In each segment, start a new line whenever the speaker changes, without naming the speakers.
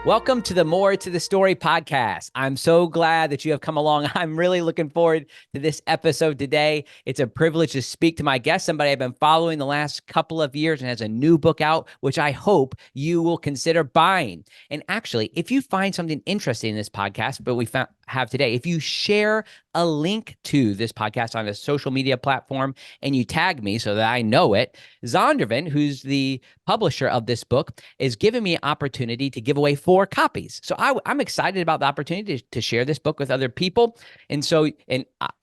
Welcome to the More to the Story podcast. I'm so glad that you have come along. I'm really looking forward to this episode today. It's a privilege to speak to my guest, somebody I've been following the last couple of years and has a new book out, which I hope you will consider buying. And actually, if you find something interesting in this podcast, but we have today, if you share a link to this podcast on a social media platform and you tag me so that I know it, Zondervan, who's the publisher of this book, is giving me an opportunity to give away 4 copies. So I'm excited about the opportunity to share this book with other people. And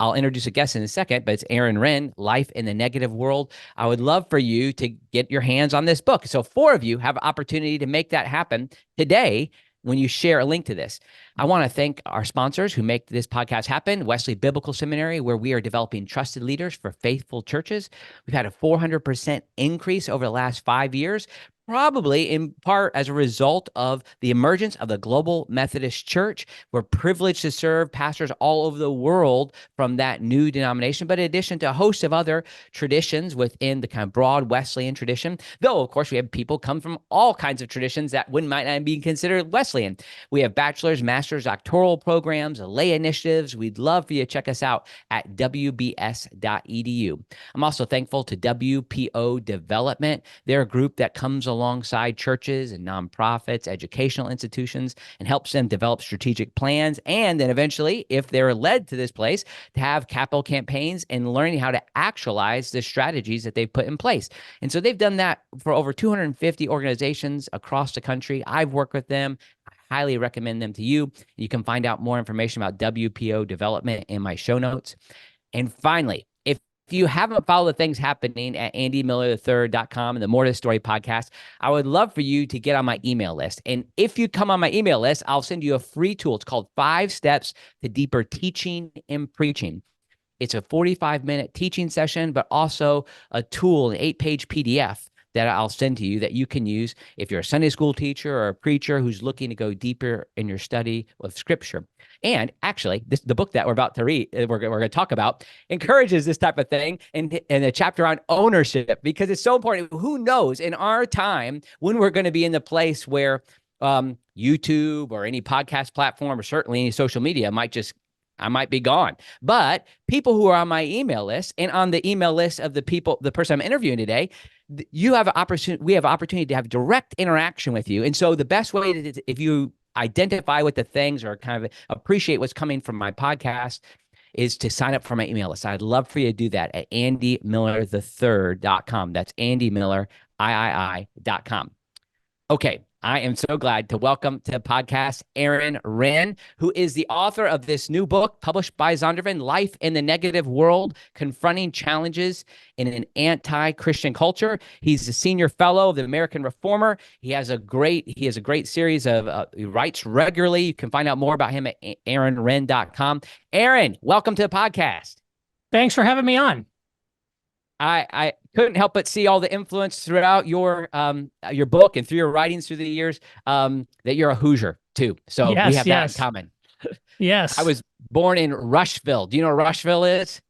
I'll introduce a guest in a second, but it's Aaron Renn, Life in the Negative World. I would love for you to get your hands on this book. So 4 of you have an opportunity to make that happen today when you share a link to this. I want to thank our sponsors who make this podcast happen, Wesley Biblical Seminary, where we are developing trusted leaders for faithful churches. We've had a 400% increase over the last 5 years, probably in part as a result of the emergence of the Global Methodist Church. We're privileged to serve pastors all over the world from that new denomination, but in addition to a host of other traditions within the kind of broad Wesleyan tradition, though, of course, we have people come from all kinds of traditions that might not be considered Wesleyan. We have bachelor's, master's, doctoral programs, lay initiatives. We'd love for you to check us out at wbs.edu. I'm also thankful to WPO Development. They're a group that comes alongside churches and nonprofits, educational institutions, and helps them develop strategic plans. And then eventually, if they're led to this place, to have capital campaigns and learning how to actualize the strategies that they've put in place. And so they've done that for over 250 organizations across the country. I've worked with them. I highly recommend them to you. You can find out more information about WPO Development in my show notes. And finally, if you haven't followed the things happening at andymillerthird.com and the More to the Story podcast, I would love for you to get on my email list. And if you come on my email list, I'll send you a free tool. It's called 5 Steps to Deeper Teaching and Preaching. It's a 45-minute teaching session, but also a tool, an 8-page PDF that I'll send to you that you can use if you're a Sunday school teacher or a preacher who's looking to go deeper in your study of Scripture. And actually, the book that we're about to read, we're going to talk about, encourages this type of thing, and a chapter on ownership, because it's so important. Who knows in our time when we're going to be in the place where YouTube or any podcast platform or certainly any social media I might be gone. But people who are on my email list and on the email list of the person I'm interviewing today, we have an opportunity to have direct interaction with you. And so the best way if you identify with the things or kind of appreciate what's coming from my podcast is to sign up for my email list. I'd love for you to do that at andymillerthird.com. That's andymillerthird.com. Okay. I am so glad to welcome to the podcast Aaron Renn, who is the author of this new book published by Zondervan, Life in the Negative World, Confronting Challenges in an Anti-Christian Culture. He's a senior fellow of the American Reformer. He has a great series of, he writes regularly. You can find out more about him at aaronrenn.com. Aaron, welcome to the podcast.
Thanks for having me on.
I couldn't help but see all the influence throughout your book and through your writings through the years, that you're a Hoosier too. So we have that in common.
Yes.
I was born in Rushville. Do you know where Rushville is?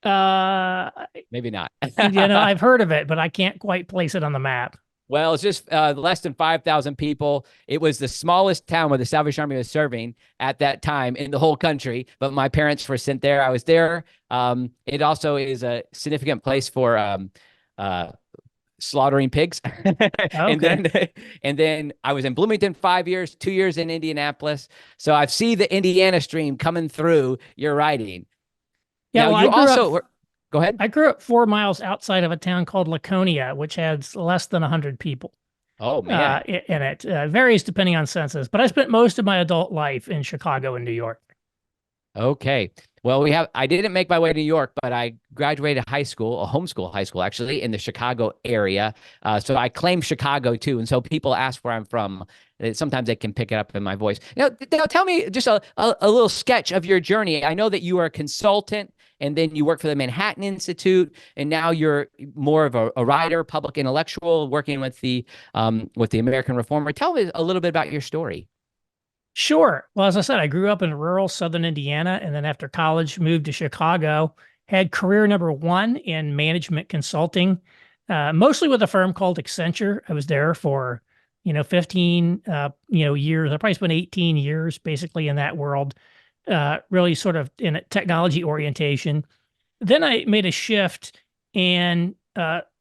Maybe not.
I've heard of it, but I can't quite place it on the map.
Well, it's just less than 5,000 people. It was the smallest town where the Salvation Army was serving at that time in the whole country. But my parents were sent there. I was there. It also is a significant place for slaughtering pigs.
Okay.
and then I was in Bloomington 5 years, 2 years in Indianapolis. So I've seen the Indiana stream coming through your writing.
Yeah,
Now, go ahead.
I grew up 4 miles outside of a town called Laconia, which has less than 100 people.
Oh, man.
In it. Varies depending on census, but I spent most of my adult life in Chicago and New York.
Okay. Well, I didn't make my way to New York, but I graduated high school, a homeschool high school, actually, in the Chicago area. So I claim Chicago too. And so people ask where I'm from. Sometimes they can pick it up in my voice. Now tell me just a little sketch of your journey. I know that you are a consultant, and then you work for the Manhattan Institute, and now you're more of a writer, public intellectual, working with the American Reformer. Tell me a little bit about your story.
Sure. Well, as I said, I grew up in rural southern Indiana, and then after college moved to Chicago, had career number 1 in management consulting, mostly with a firm called Accenture. I was there for, 15, years. I probably spent 18 years basically in that world, really sort of in a technology orientation. Then I made a shift and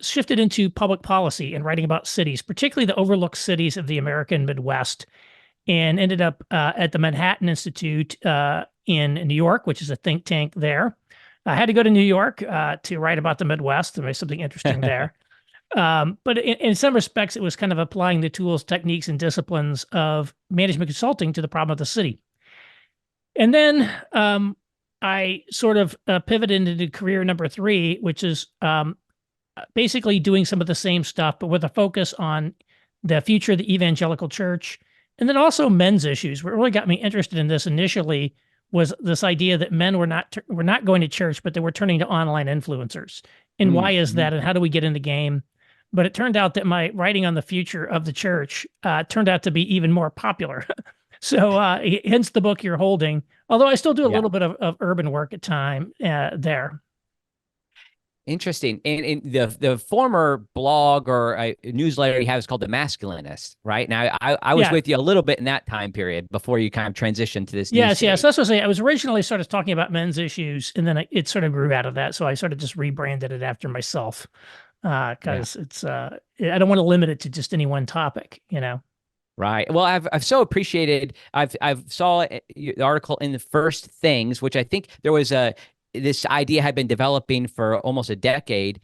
shifted into public policy and writing about cities, particularly the overlooked cities of the American Midwest, and ended up at the Manhattan Institute in New York, which is a think tank there. I had to go to New York to write about the Midwest. There's something interesting there. But in some respects, it was kind of applying the tools, techniques, and disciplines of management consulting to the problem of the city. And then I sort of pivoted into career number three, which is basically doing some of the same stuff, but with a focus on the future of the evangelical church, and then also men's issues. What really got me interested in this initially was this idea that men were not going to church, but they were turning to online influencers. And why is that? And how do we get in the game? But it turned out that my writing on the future of the church turned out to be even more popular. So hence the book you're holding, although I still do a little bit of urban work at time there.
Interesting. And the former blog or newsletter you have is called The Masculinist, right? Now, I was with you a little bit in that time period before you kind of transitioned to this.
Yes. So that's what I was saying. I was originally sort of talking about men's issues, and then it sort of grew out of that. So I sort of just rebranded it after myself because it's I don't want to limit it to just any one topic,
Right. Well, I've so appreciated. I've saw the article in the First Things, which I think there was this idea had been developing for almost a decade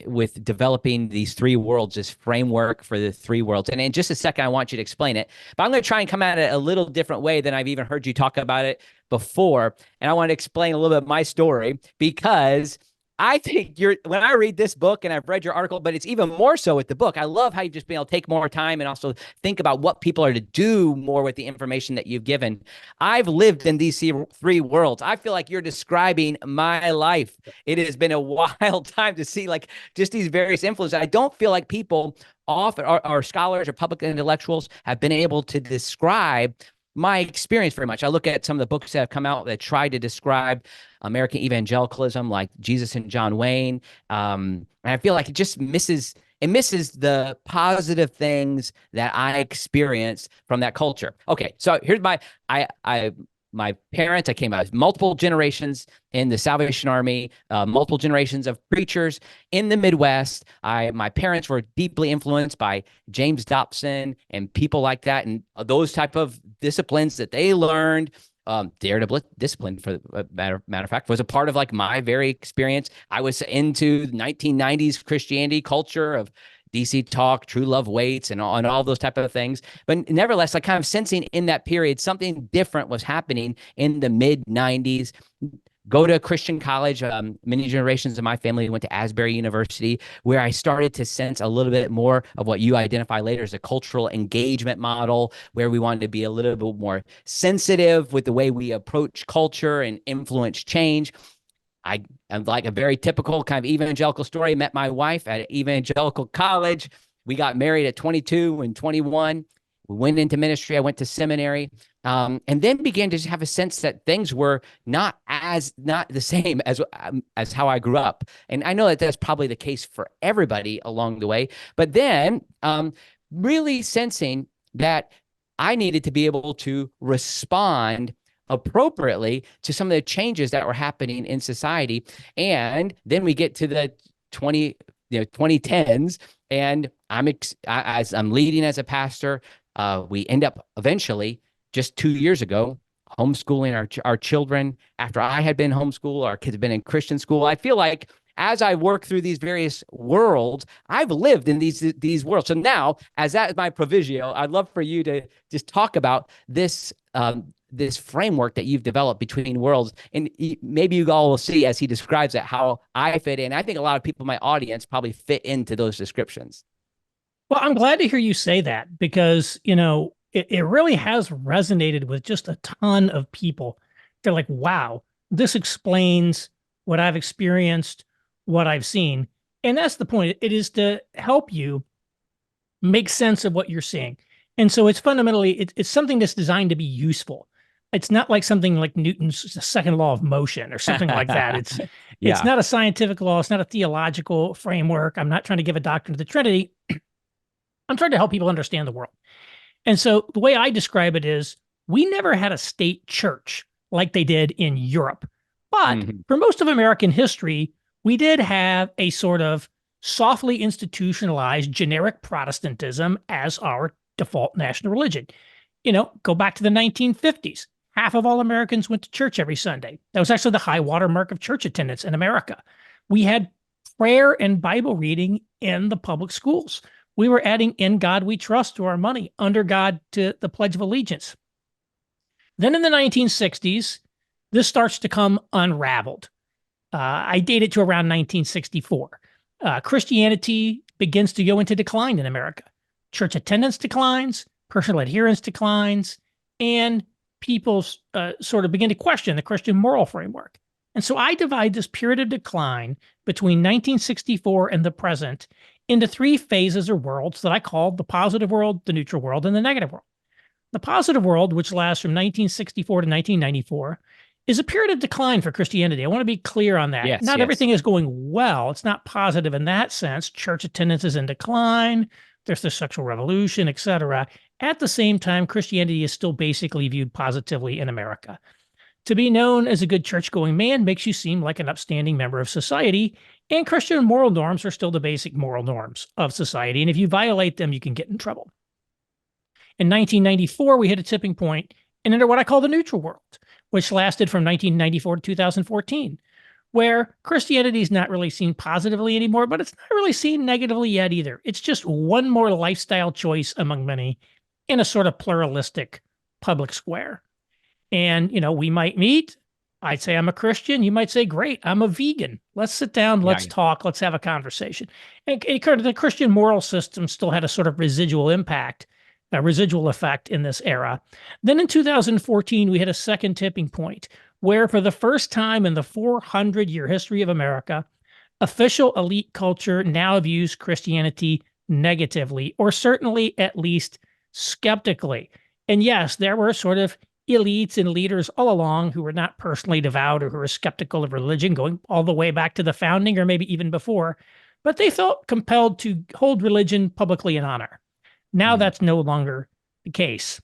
with developing these three worlds, this framework for the three worlds. And in just a second, I want you to explain it. But I'm going to try and come at it a little different way than I've even heard you talk about it before. And I want to explain a little bit of my story because I think when I read this book, and I've read your article, but it's even more so with the book. I love how you've just been able to take more time and also think about what people are to do more with the information that you've given. I've lived in these three worlds. I feel like you're describing my life. It has been a wild time to see like just these various influences. I don't feel like people often, or scholars or public intellectuals, have been able to describe my experience very much. I look at some of the books that have come out that try to describe American evangelicalism, like Jesus and John Wayne. And I feel like it misses the positive things that I experienced from that culture. Okay, so here's my parents. I came out of multiple generations in the Salvation Army, multiple generations of preachers in the Midwest. My parents were deeply influenced by James Dobson and people like that, and those type of disciplines that they learned. Dare to discipline, for matter of fact, was a part of like my very experience. I was into 1990s Christianity culture of DC Talk, True Love Waits, and all those type of things. But nevertheless, like kind of sensing in that period, something different was happening in the mid 90s. Go to a Christian college. Many generations of my family went to Asbury University, where I started to sense a little bit more of what you identify later as a cultural engagement model, where we wanted to be a little bit more sensitive with the way we approach culture and influence change. I'm like a very typical kind of evangelical story. Met my wife at an evangelical college. We got married at 22 and 21. We went into ministry. I went to seminary, and then began to just have a sense that things were not the same as how I grew up. And I know that that's probably the case for everybody along the way. But then, really sensing that I needed to be able to respond appropriately to some of the changes that were happening in society. And then we get to the 2010s, and as I'm leading as a pastor. We end up eventually, just 2 years ago, homeschooling our children. After I had been homeschooled, our kids had been in Christian school. I feel like as I work through these various worlds, I've lived in these worlds. So now, as that is my proviso, I'd love for you to just talk about this this framework that you've developed between worlds. And maybe you all will see as he describes it how I fit in. I think a lot of people in my audience probably fit into those descriptions.
Well, I'm glad to hear you say that because, it really has resonated with just a ton of people. They're like, wow, this explains what I've experienced, what I've seen. And that's the point. It is to help you make sense of what you're seeing. And so it's fundamentally, it's something that's designed to be useful. It's not like something like Newton's second law of motion or something like that. It's not a scientific law. It's not a theological framework. I'm not trying to give a doctrine of the Trinity. I'm trying to help people understand the world. And so the way I describe it is we never had a state church like they did in Europe. But
Hmm.
for most of American history, we did have a sort of softly institutionalized generic Protestantism as our default national religion. Go back to the 1950s. Half of all Americans went to church every Sunday. That was actually the high water mark of church attendance in America. We had prayer and Bible reading in the public schools. We were adding "In God We Trust" to our money, "Under God" to the Pledge of Allegiance. Then in the 1960s, this starts to come unraveled. I date it to around 1964. Christianity begins to go into decline in America. Church attendance declines, personal adherence declines, and people sort of begin to question the Christian moral framework. And so I divide this period of decline between 1964 and the present into three phases or worlds that I call the positive world, the neutral world, and the negative world. The positive world, which lasts from 1964 to 1994, is a period of decline for Christianity. I want to be clear on that.
Yes,
Not
yes.
everything is going well. It's not positive in that sense. Church attendance is in decline. There's the sexual revolution, etc. At the same time, Christianity is still basically viewed positively in America. To be known as a good church-going man makes you seem like an upstanding member of society, and Christian moral norms are still the basic moral norms of society. And if you violate them, you can get in trouble. In 1994, we hit a tipping point and enter what I call the neutral world, which lasted from 1994 to 2014, where Christianity is not really seen positively anymore, but it's not really seen negatively yet either. It's just one more lifestyle choice among many in a sort of pluralistic public square. And, we might meet. I'd say I'm a Christian. You might say, great, I'm a vegan. Let's sit down.
Yeah.
Let's talk. Let's have a conversation. And the Christian moral system still had a sort of residual impact, a residual effect in this era. Then in 2014, we hit a second tipping point where, for the first time in the 400-year history of America, official elite culture now views Christianity negatively, or certainly at least skeptically. And yes, there were sort of elites and leaders all along who were not personally devout or who were skeptical of religion, going all the way back to the founding or maybe even before, but they felt compelled to hold religion publicly in honor. Now
Mhm.
that's no longer the case.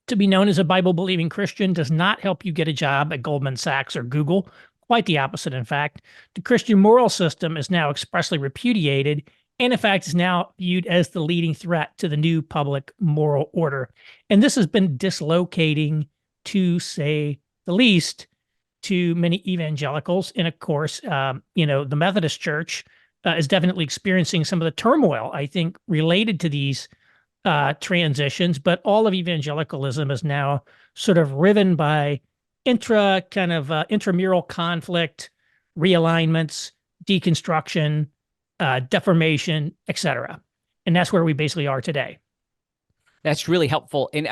To be known as a Bible believing Christian does not help you get a job at Goldman Sachs or Google. Quite the opposite, in fact. The Christian moral system is now expressly repudiated and, in fact, is now viewed as the leading threat to the new public moral order. And this has been dislocating, to say the least, to many evangelicals. And of course, the Methodist Church is definitely experiencing some of the turmoil, I think, related to these transitions, but all of evangelicalism is now sort of riven by intramural conflict, realignments, deconstruction, deformation, etc. And that's where we basically are today.
That's really helpful. And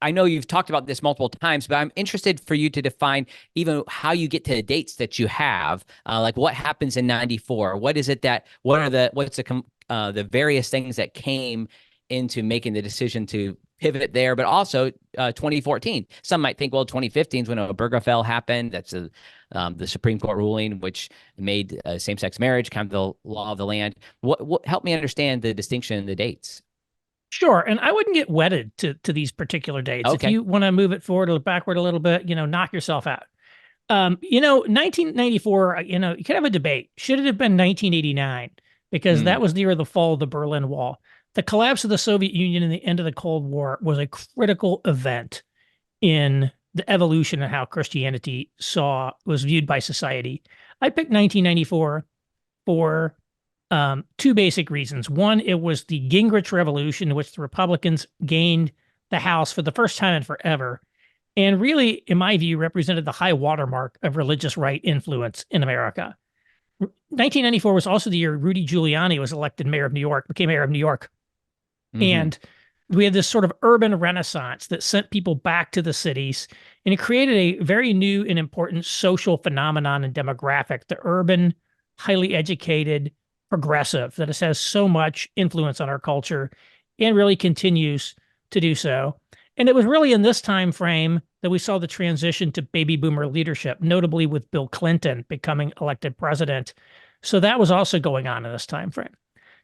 I know you've talked about this multiple times, but I'm interested for you to define even how you get to the dates that you have. Like what happens in 94? What is it what's the various things that came into making the decision to pivot there, but also 2014. Some might think, well, 2015 is when Obergefell happened. That's the Supreme Court ruling, which made same-sex marriage kind of the law of the land. What help me understand the distinction in the dates?
Sure. And I wouldn't get wedded to these particular dates. If
Okay.
you want to move it forward or backward a little bit, knock yourself out. 1994, you could have a debate. Should it have been 1989? Because
Mm.
that was the year of the fall of the Berlin Wall. The collapse of the Soviet Union and the end of the Cold War was a critical event in the evolution of how Christianity was viewed by society. I picked 1994 for two basic reasons. One, it was the Gingrich Revolution, in which the Republicans gained the House for the first time in forever, and really, in my view, represented the high watermark of religious right influence in America. 1994 was also the year Rudy Giuliani was elected mayor of New York, became mayor of New York.
Hmm.
And we had this sort of urban renaissance that sent people back to the cities, and it created a very new and important social phenomenon and demographic, the urban, highly educated progressive that has so much influence on our culture and really continues to do so. And it was really in this time frame that we saw the transition to baby boomer leadership, notably with Bill Clinton becoming elected president. So that was also going on in this time frame.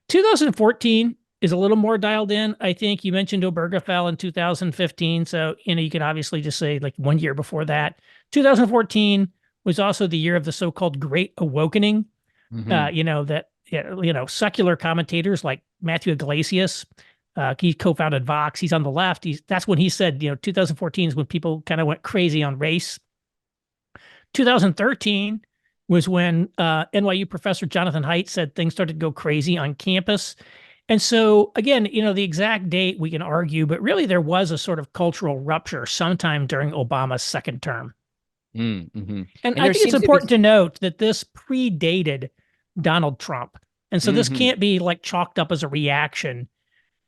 2014 is a little more dialed in. I think you mentioned Obergefell in 2015. So, you can obviously just say like 1 year before that. 2014 was also the year of the so-called Great Awakening.
Hmm.
That, secular commentators like Matthew Iglesias, he co-founded Vox. He's on the left. That's when he said, 2014 is when people kind of went crazy on race. 2013 was when NYU professor Jonathan Haidt said things started to go crazy on campus. And so, again, the exact date we can argue, but really there was a sort of cultural rupture sometime during Obama's second term.
Mm-hmm.
And
And
I
there
think it's
seems to be.
important to note that this predated Donald Trump. And so this
Hmm.
can't be like chalked up as a reaction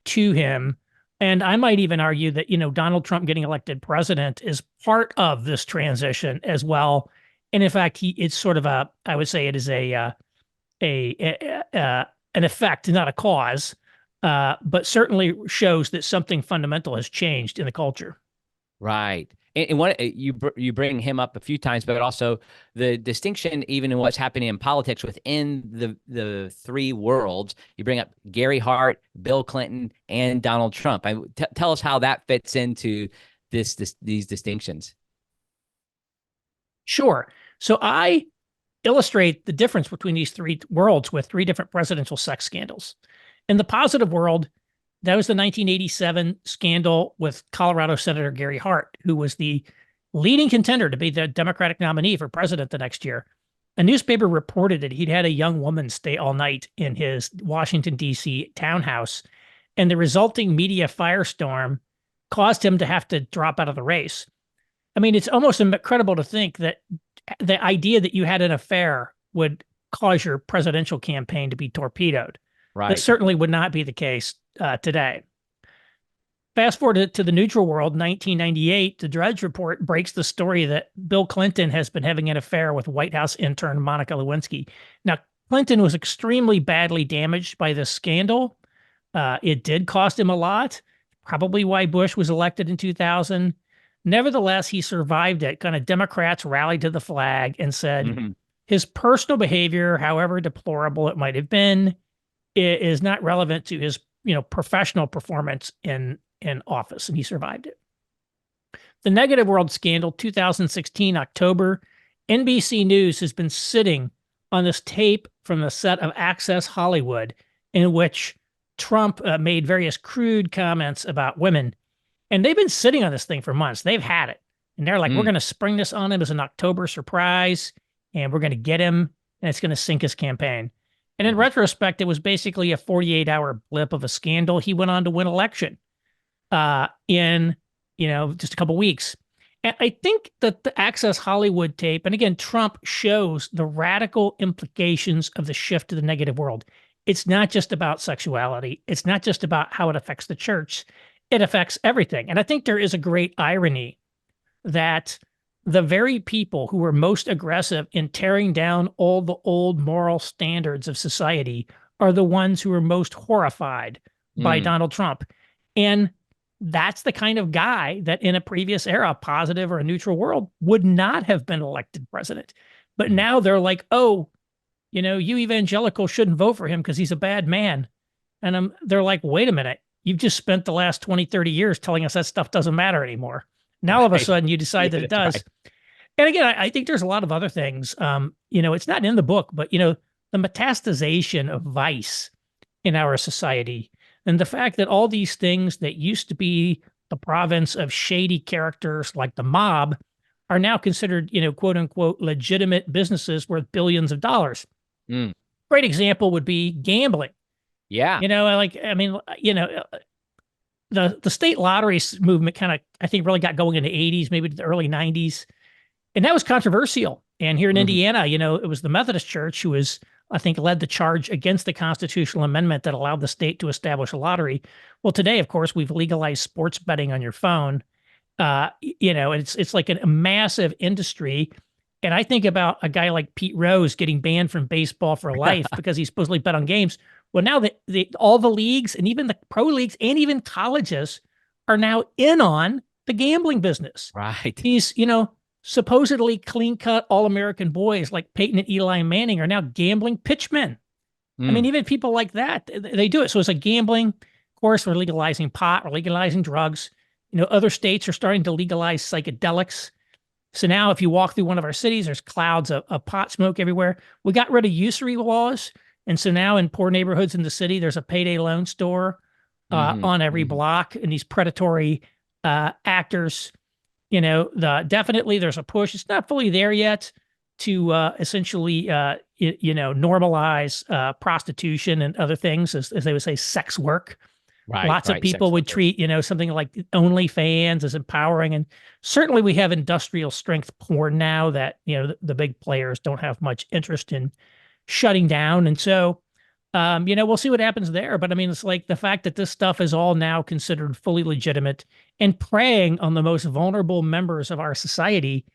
to him. And I might even argue that, Donald Trump getting elected president is part of this transition as well. And in fact, it's sort of I would say it is an effect, not a cause, but certainly shows that something fundamental has changed in the culture.
Right. And what you bring him up a few times, but also the distinction, even in what's happening in politics within the three worlds. You bring up Gary Hart, Bill Clinton, and Donald Trump. Tell us how that fits into these distinctions.
Sure. So I illustrate the difference between these three worlds with three different presidential sex scandals. In the positive world, that was the 1987 scandal with Colorado Senator Gary Hart, who was the leading contender to be the Democratic nominee for president the next year. A newspaper reported that he'd had a young woman stay all night in his Washington, D.C. townhouse, and the resulting media firestorm caused him to have to drop out of the race. I mean, it's almost incredible to think that the idea that you had an affair would cause your presidential campaign to be torpedoed. That
Right.
certainly would not be the case today. Fast forward to the neutral world, 1998, the Drudge Report breaks the story that Bill Clinton has been having an affair with White House intern Monica Lewinsky. Now, Clinton was extremely badly damaged by this scandal. It did cost him a lot, probably why Bush was elected in 2000. Nevertheless, he survived it. Kind of Democrats rallied to the flag and said
Hmm.
his personal behavior, however deplorable it might have been, is not relevant to his professional performance in office, and he survived it. The negative world scandal, 2016 October, NBC News has been sitting on this tape from the set of Access Hollywood in which Trump made various crude comments about women. And they've been sitting on this thing for months. They've had it. And they're like, we're
Mm.
going to spring this on him as an October surprise, and we're going to get him, and it's going to sink his campaign. And in
Mhm.
retrospect, it was basically a 48-hour blip of a scandal. He went on to win election in, just a couple weeks. And I think that the Access Hollywood tape, and again, Trump shows the radical implications of the shift to the negative world. It's not just about sexuality. It's not just about how it affects the church. It affects everything. And I think there is a great irony that the very people who were most aggressive in tearing down all the old moral standards of society are the ones who are most horrified by
Mm.
Donald Trump. And that's the kind of guy that in a previous era, positive or a neutral world, would not have been elected president. But
Mm.
now they're like, oh, you evangelicals shouldn't vote for him because he's a bad man. And they're like, wait a minute, you've just spent the last 20, 30 years telling us that stuff doesn't matter anymore. Now all of a
Right.
sudden you decide
Yeah,
that it
that's right.
does. And again, I think there's a lot of other things. It's not in the book, but the metastasization of vice in our society and the fact that all these things that used to be the province of shady characters like the mob are now considered, quote unquote, legitimate businesses worth billions of dollars.
Mm.
Great example would be gambling.
Yeah.
The state lottery movement kind of, I think, really got going in the 80s, maybe the early 90s. And that was controversial. And here in
Mhm.
Indiana, it was the Methodist Church who was, I think, led the charge against the constitutional amendment that allowed the state to establish a lottery. Well, today, of course, we've legalized sports betting on your phone. It's like a massive industry. And I think about a guy like Pete Rose getting banned from baseball for life because he supposedly bet on games. Well, now that all the leagues and even the pro leagues and even colleges are now in on the gambling business.
Right.
These, supposedly clean cut all American boys like Peyton and Eli Manning are now gambling pitchmen. I mean,
Mm.
even people like that, they do it. So it's like gambling. Of course, we're legalizing pot, we're legalizing drugs. Other states are starting to legalize psychedelics. So now, if you walk through one of our cities, there's clouds of pot smoke everywhere. We got rid of usury laws. And so now in poor neighborhoods in the city, there's a payday loan store
Hmm.
on every
Hmm.
block. And these predatory actors, definitely there's a push. It's not fully there yet to essentially, normalize prostitution and other things, as they would say, sex work.
Right,
Lots of
right.
people
Sex
would
worker.
treat, something like OnlyFans as empowering. And certainly we have industrial strength porn now that, the big players don't have much interest in shutting down. And so, we'll see what happens there. But I mean, it's like the fact that this stuff is all now considered fully legitimate and preying on the most vulnerable members of our society.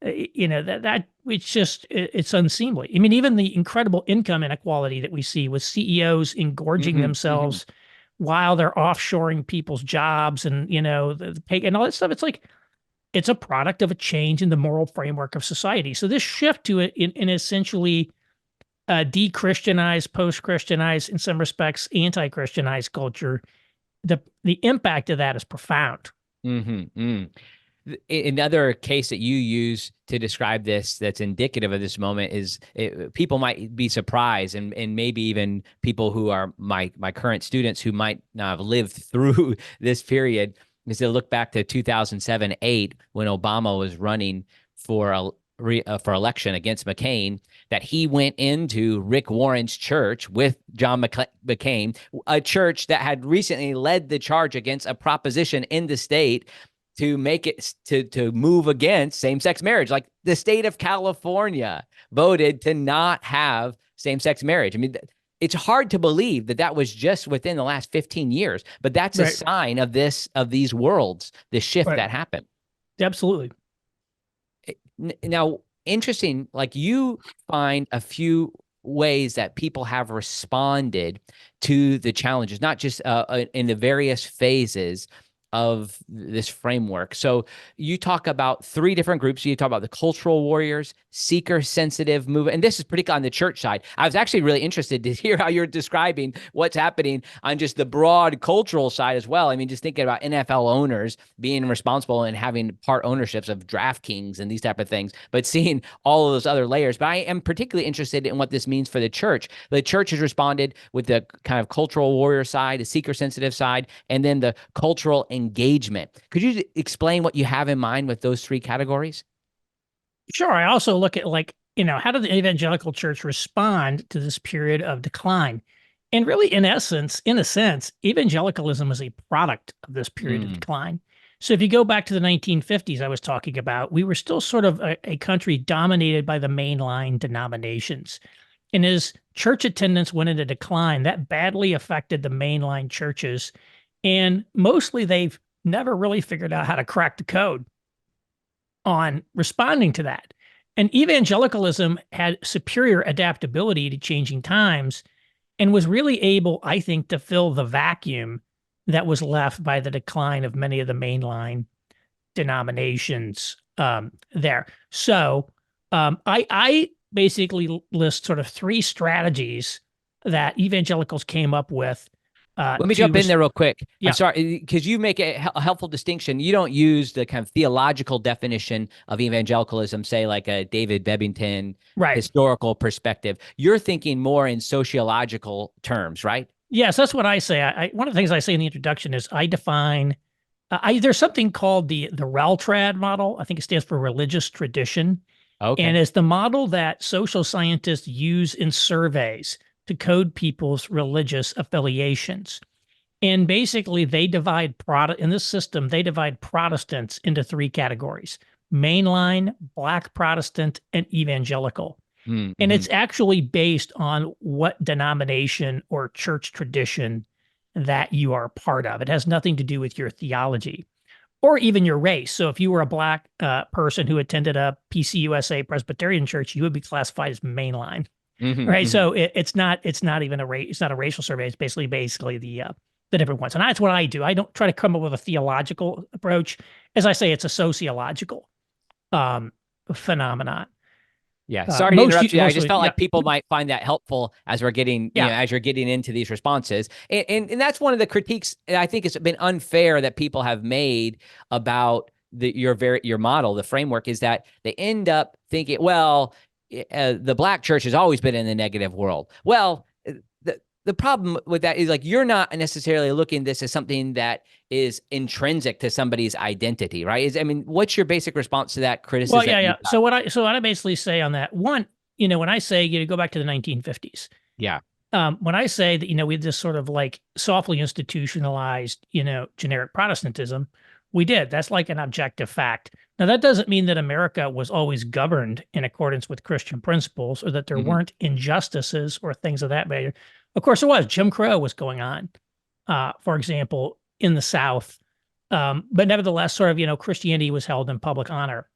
That it's just it's unseemly. I mean, even the incredible income inequality that we see with CEOs engorging
Hmm. Hmm.
themselves while they're offshoring people's jobs, and the pay and all that stuff. It's like it's a product of a change in the moral framework of society. So this shift to it in essentially de-Christianized, post-Christianized, in some respects, anti-Christianized culture, the impact of that is profound.
Hmm. Mm. Another case that you use to describe this that's indicative of this moment is people might be surprised, and maybe even people who are my current students who might not have lived through this period, is to look back to 2007-8 when Obama was running for for election against McCain, that he went into Rick Warren's church with John McCain, a church that had recently led the charge against a proposition in the state to make it to move against same-sex marriage. Like the state of California voted to not have same-sex marriage. I mean, it's hard to believe that that was just within the last 15 years, but that's a
Right.
sign of these worlds, the shift
Right.
that happened.
Absolutely.
Now, interesting, like you find a few ways that people have responded to the challenges, not just in the various phases of this framework. So you talk about three different groups. You talk about the cultural warriors, seeker sensitive movement, and this is particularly on the church side. I was actually really interested to hear how you're describing what's happening on just the broad cultural side as well. I mean, just thinking about NFL owners being responsible and having part ownerships of DraftKings and these type of things, but seeing all of those other layers. But I am particularly interested in what this means for the church. The church has responded with the kind of cultural warrior side, the seeker sensitive side, and then the cultural engagement. Could you explain what you have in mind with those three categories?
Sure. I also look at, like, how did the evangelical church respond to this period of decline? And really, in essence, in a sense, evangelicalism is a product of this period of
Mm.
decline. So if you go back to the 1950s, I was talking about, we were still sort of a country dominated by the mainline denominations. And as church attendance went into decline, that badly affected the mainline churches. And mostly they've never really figured out how to crack the code on responding to that. And evangelicalism had superior adaptability to changing times and was really able, I think, to fill the vacuum that was left by the decline of many of the mainline denominations there. So I basically list sort of three strategies that evangelicals came up with
Let me
to,
jump in there real quick. I'm
yeah,
sorry, because you make a helpful distinction. You don't use the kind of theological definition of evangelicalism, say like a David Bebbington
right.
historical perspective. You're thinking more in sociological terms, right?
Yes, that's what I say. One of the things I say in the introduction is I define there's something called the RELTRAD model. I think it stands for religious tradition, and
Okay.
it's the model that social scientists use in surveys to code people's religious affiliations. And basically, they divide in this system, they divide Protestants into three categories: mainline, Black Protestant, and evangelical. And
Mm-hmm.
it's actually based on what denomination or church tradition that you are part of. It has nothing to do with your theology or even your race. So if you were a Black person who attended a PCUSA Presbyterian church, you would be classified as mainline,
Mm-hmm.
right?
Mm-hmm.
So it's not even a race. It's not a racial survey. It's basically the different ones. And that's what I do. I don't try to come up with a theological approach. As I say, it's a sociological um, phenomenon.
Yeah. Sorry to
Most
interrupt you. I just
mostly,
felt
yeah,
like people might find that helpful as we're getting,
yeah.
as you're getting into these responses. And that's one of the critiques I think it's been unfair that people have made about your model, the framework, is that they end up thinking, well, the black church has always been in the negative world. Well, the problem with that is like you're not necessarily looking at this as something that is intrinsic to somebody's identity, right? I mean, what's your basic response to that
Well,
criticism
yeah,
that
yeah.
you've got?
So what I basically say on that one, when I say go back to the 1950s,
Yeah.
when I say that we had this sort of like softly institutionalized generic Protestantism, we did. That's like an objective fact. Now that doesn't mean that America was always governed in accordance with Christian principles or that there
Hmm.
weren't injustices or things of that nature. Of course, there was. Jim Crow was going on, for example, in the South. But nevertheless, sort of, Christianity was held in public honor.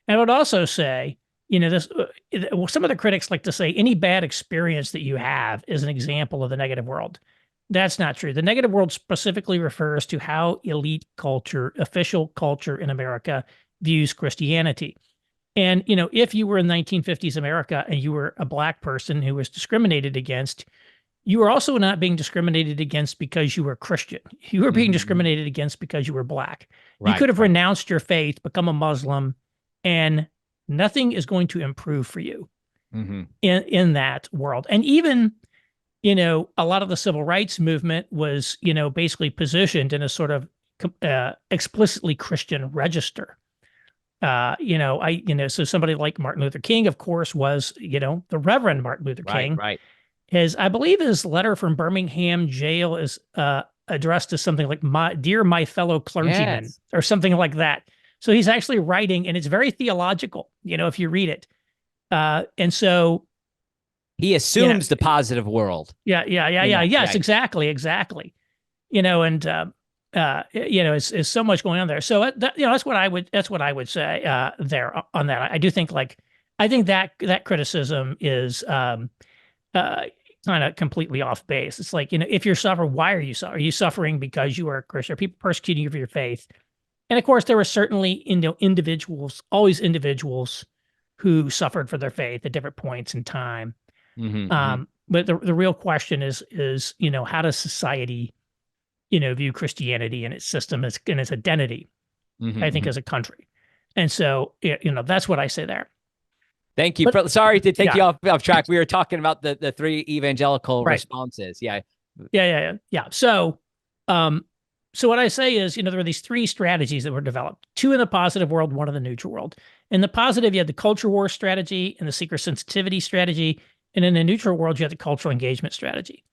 And I would also say, this some of the critics like to say any bad experience that you have is an example of the negative world. That's not true. The negative world specifically refers to how elite culture, official culture in America views Christianity. And, if you were in 1950s America and you were a black person who was discriminated against, you were also not being discriminated against because you were Christian. You were being
Hmm.
discriminated against because you were black. You
Right,
could have
right.
renounced your faith, become a Muslim, and nothing is going to improve for you
Hmm.
in that world. And even, a lot of the civil rights movement was, basically positioned in a sort of explicitly Christian register. So somebody like Martin Luther King, of course, was, the Reverend Martin Luther
Right,
King.
right.
I believe his letter from Birmingham jail is addressed to something like "Dear my fellow clergymen"
Yes.
or something like that. So he's actually writing, and it's very theological, if you read it. And so,
He
you know,
assumes the positive world
yeah, yeah, yeah,
in
yeah,
that.
yes,
Right.
exactly, exactly. And it's so much going on there. So that's what I would say there on that. I do think I think that criticism is uh, kind of completely off base. It's like, if you're suffering, why are you suffering? Are you suffering because you are a Christian? Are people persecuting you for your faith? And of course, there were certainly, individuals, always individuals who suffered for their faith at different points in time.
Hmm. Hmm.
But the real question is, how does society, view Christianity and its system and its identity, I think,
Hmm.
as a country. And so, that's what I say there.
Thank you.
But
Sorry to take
yeah,
you off track. We were talking about the three evangelical
right.
responses. Yeah.
Yeah, yeah, yeah. Yeah. Um, so what I say is, there were these three strategies that were developed: two in the positive world, one in the neutral world. In the positive, you had the culture war strategy and the seeker sensitivity strategy. And in the neutral world, you had the cultural engagement strategy.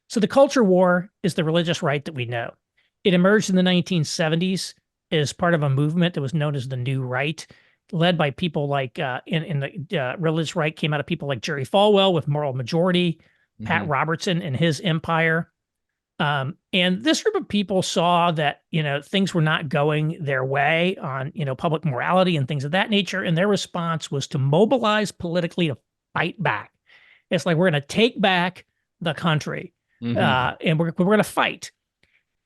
So the culture war is the religious right that we know. It emerged in the 1970s as part of a movement that was known as the New Right, led by people like in the religious right came out of people like Jerry Falwell with Moral Majority, Pat
Hmm.
Robertson and his empire. And this group of people saw that, things were not going their way on, public morality and things of that nature. And their response was to mobilize politically to fight back. It's like, we're going to take back the country
Hmm.
and we're going to fight.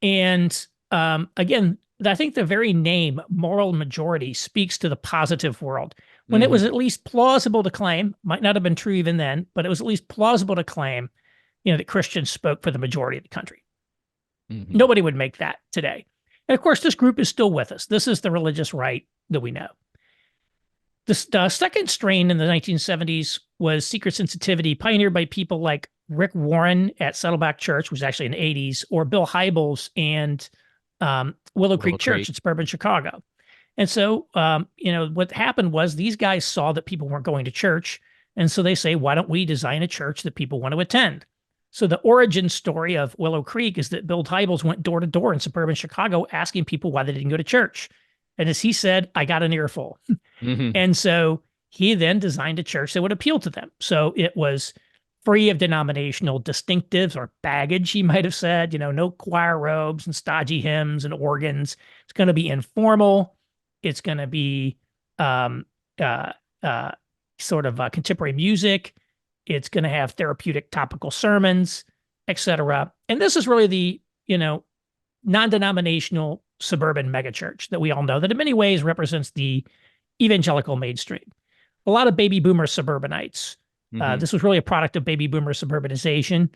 And again, I think the very name moral majority speaks to the positive world. When it was
Hmm.
at least plausible to claim, might not have been true even then, but it was at least plausible to claim, that Christians spoke for the majority of the country.
Hmm.
Nobody would make that today. And of course, this group is still with us. This is the religious right that we know. The second strain in the 1970s was seeker sensitivity, pioneered by people like Rick Warren at Saddleback Church, which was actually in the 80s, or Bill Hybels and Willow
Willow
Creek Church
Creek.
in suburban Chicago. And so, what happened was these guys saw that people weren't going to church. And so they say, why don't we design a church that people want to attend? So the origin story of Willow Creek is that Bill Hybels went door to door in suburban Chicago asking people why they didn't go to church. And as he said, I got an earful.
Hmm.
And so he then designed a church that would appeal to them. So it was free of denominational distinctives or baggage, he might have said, no choir robes and stodgy hymns and organs. It's going to be informal. It's going to be um, uh, uh, sort of contemporary music. It's going to have therapeutic topical sermons, etc. And this is really the, non-denominational suburban megachurch that we all know that in many ways represents the evangelical mainstream. a lot of baby boomer suburbanites.
Hmm.
This was really a product of baby boomer suburbanization.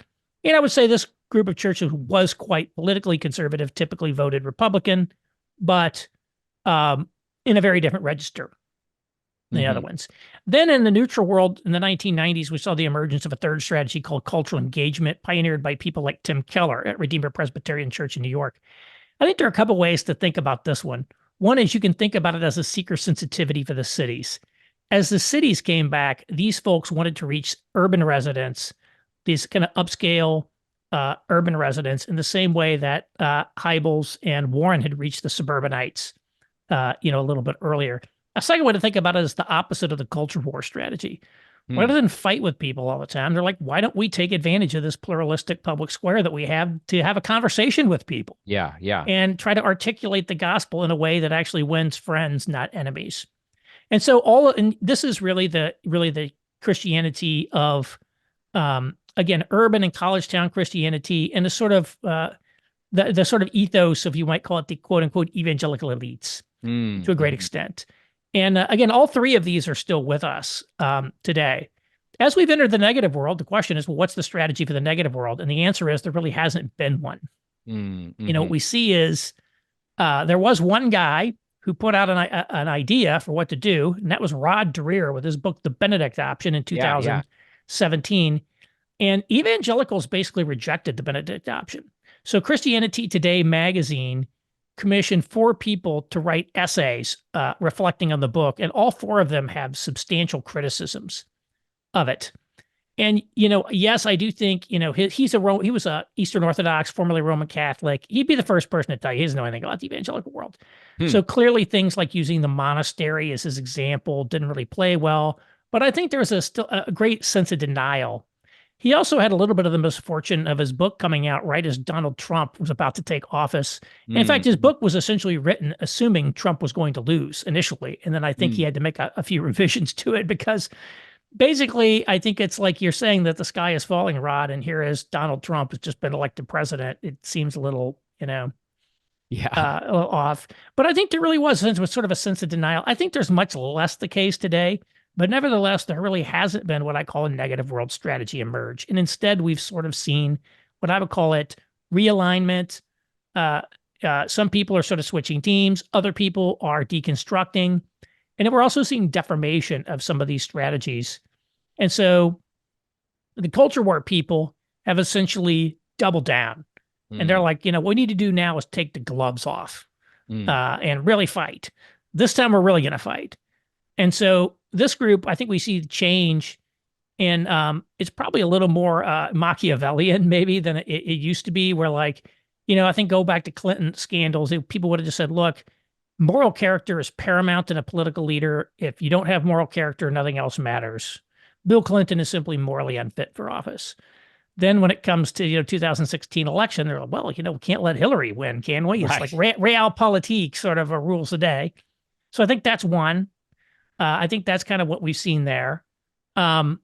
And I would say this group of churches was quite politically conservative, typically voted Republican, but um, in a very different register than the other
Hmm.
ones. Then in the neutral world in the 1990s, we saw the emergence of a third strategy called cultural engagement, pioneered by people like Tim Keller at Redeemer Presbyterian Church in New York. I think there are a couple ways to think about this one. One is you can think about it as a seeker sensitivity for the cities. As the cities came back, these folks wanted to reach urban residents, these kind of upscale urban residents, in the same way that Hybels and Warren had reached the suburbanites, a little bit earlier. A second way to think about it is the opposite of the culture war strategy.
Hmm.
Rather than fight with people all the time, they're like, why don't we take advantage of this pluralistic public square that we have to have a conversation with people
Yeah. Yeah.
and try to articulate the gospel in a way that actually wins friends, not enemies? And so and this is really the Christianity of again, urban and college town Christianity, and the sort of the sort of ethos of, you might call it, the quote unquote evangelical elites to a great
Mm-hmm.
extent. And again, all three of these are still with us today. As we've entered the negative world, the question is, well, what's the strategy for the negative world? And the answer is there really hasn't been one. What
Mm-hmm.
we see is there was one guy who put out an idea for what to do, and that was Rod Dreher with his book, The Benedict Option, in
Yeah. Yeah.
2017. And evangelicals basically rejected the Benedict option. So Christianity Today magazine commissioned 4 people to write essays reflecting on the book, and all 4 of them have substantial criticisms of it. And yes, I do think he was a Eastern Orthodox, formerly Roman Catholic. He'd be the first person to tell you he doesn't know anything about the evangelical world.
Hmm.
So clearly, things like using the monastery as his example didn't really play well. But I think there's still a great sense of denial. He also had a little bit of the misfortune of his book coming out right as Donald Trump was about to take office. And in fact, his
Mm-hmm.
book was essentially written assuming Trump was going to lose initially. And then I think he had to make a few revisions to it, because basically, I think it's like you're saying that the sky is falling, Rod, and here is Donald Trump has just been elected president. It seems a little,
Yeah.
a little off. But I think there really was sort of a sense of denial. I think there's much less the case today, but nevertheless, there really hasn't been what I call a negative world strategy emerge. And instead, we've sort of seen what I would call it realignment. Some people are sort of switching teams, other people are deconstructing. And then we're also seeing deformation of some of these strategies. And so the culture war people have essentially doubled down. And they're
Mm.
like, what we need to do now is take the gloves off
Mm.
and really fight. This time we're really going to fight. And so this group, I think we see change, and it's probably a little more Machiavellian maybe than it used to be, where I think go back to Clinton scandals, people would have just said, look, moral character is paramount in a political leader. If you don't have moral character, nothing else matters. Bill Clinton is simply morally unfit for office. Then when it comes to 2016 election, they're like, well, we can't let Hillary win, can we? It's like
Right.
realpolitik sort of a rules the day. So I think that's one. I think that's kind of what we've seen there. And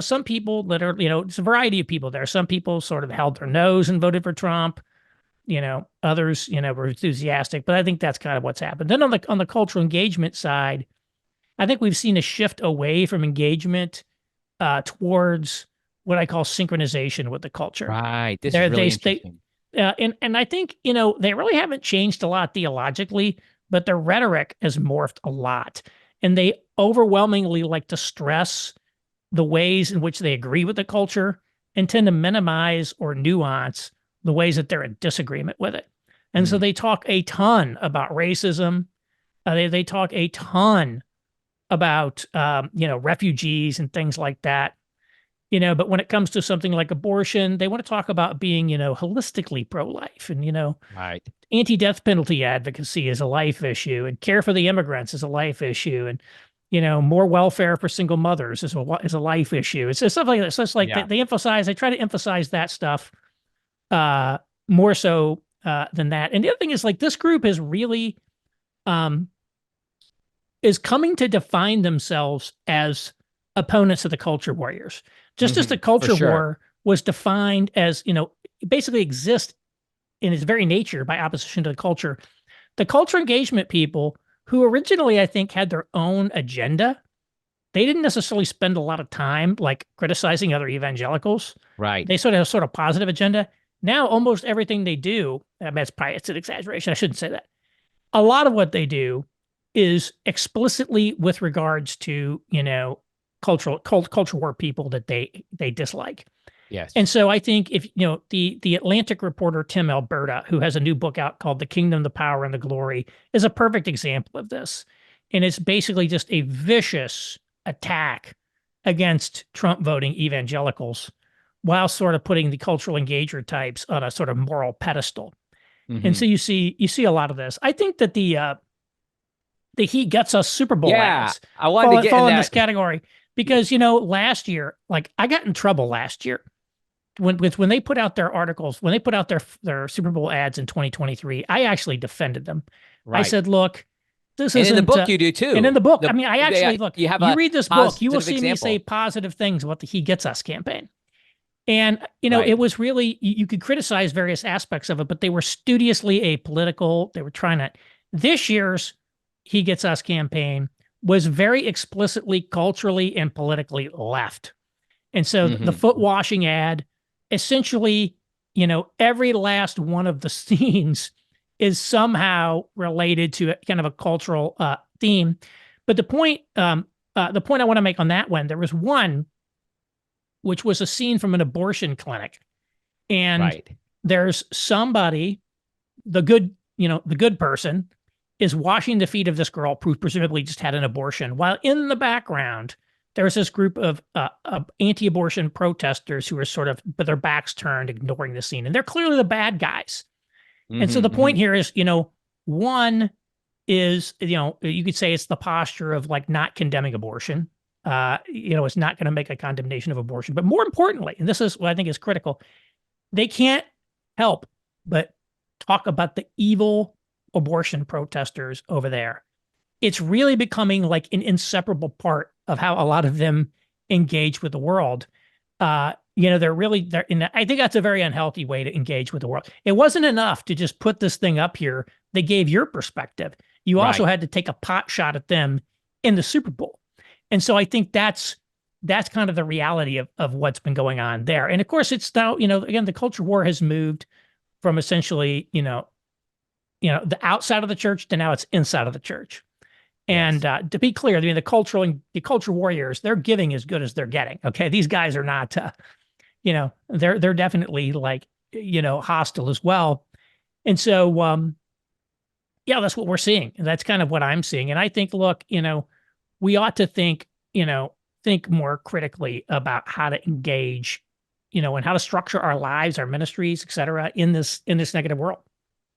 some people that are, it's a variety of people there. Some people sort of held their nose and voted for Trump. Others, were enthusiastic. But I think that's kind of what's happened. Then on the cultural engagement side, I think we've seen a shift away from engagement towards what I call synchronization with the culture.
Right. This is
They're,
really
they
interesting.
and I think they really haven't changed a lot theologically, but their rhetoric has morphed a lot, and they overwhelmingly like to stress the ways in which they agree with the culture and tend to minimize or nuance the ways that they're in disagreement with it. And so
Mm.
they talk a ton about racism. They talk a ton about refugees and things like that. But when it comes to something like abortion, they want to talk about being, holistically pro-life, and,
Right.
anti-death penalty advocacy is a life issue, and care for the immigrants is a life issue, and, more welfare for single mothers is a life issue. It's just stuff like that. So it's like
Yeah.
they try to emphasize that stuff more so than that. And the other thing is, like, this group is really um, is coming to define themselves as opponents of the culture warriors. Just as the
For
culture
sure.
war was defined as, basically exists in its very nature by opposition to the culture engagement people, who originally, I think, had their own agenda, they didn't necessarily spend a lot of time like criticizing other evangelicals.
Right.
They sort of have sort of positive agenda. Now, almost everything they do, I mean, it's an exaggeration. I shouldn't say that. A lot of what they do is explicitly with regards to, cultural war people that they dislike.
Yes.
And so I think if the Atlantic reporter Tim Alberta, who has a new book out called The Kingdom, the Power, and the Glory, is a perfect example of this. And it's basically just a vicious attack against Trump voting evangelicals while sort of putting the cultural engager types on a sort of moral pedestal. And
Hmm.
so you see a lot of this. I think that the He Gets Us Super Bowl
Yeah,
ads
I wanted to get in
fall in this
that.
category because last year, like I got in trouble last year when they put out their articles, when they put out their Super Bowl ads in 2023. I actually defended them. I
Right.
said, "Look, this
And in the
isn't."
book, you do
And in
too.
the book, I mean, I actually look.
You have
You
a
read this book, you will
positive
see me say
example.
positive things about the He Gets Us campaign. And it
Right.
was really you could criticize various aspects of it, but they were studiously apolitical. They were trying to. This year's He Gets Us campaign was very explicitly culturally and politically left. And so the
Hmm.
foot washing ad, essentially, every last one of the scenes is somehow related to kind of a cultural theme. But the point I want to make on that one, there was one which was a scene from an abortion clinic, and
Right.
there's somebody, the good person, is washing the feet of this girl who presumably just had an abortion, while in the background there's this group of anti-abortion protesters who are sort of, but their backs turned, ignoring the scene, and they're clearly the bad guys. And so
Hmm.
the
Hmm.
point here is, one is, you could say it's the posture of like not condemning abortion. It's not going to make a condemnation of abortion, but more importantly, and this is what I think is critical, they can't help but talk about the evil abortion protesters over there. It's really becoming like an inseparable part of how a lot of them engage with the world. And I think that's a very unhealthy way to engage with the world. It wasn't enough to just put this thing up here. They gave your perspective. You also
Right.
had to take a pot shot at them in the Super Bowl. And so I think that's kind of the reality of what's been going on there. And of course, it's now, again, the culture war has moved from essentially, the outside of the church to now it's inside of the church. And
Yes.
to be clear, I mean, the culture warriors, they're giving as good as they're getting. Okay, these guys are not, they're definitely like, hostile as well. And so, yeah, that's what we're seeing. And that's kind of what I'm seeing. And I think, look, we ought to think more critically about how to engage, and how to structure our lives, our ministries, et cetera, in this negative world.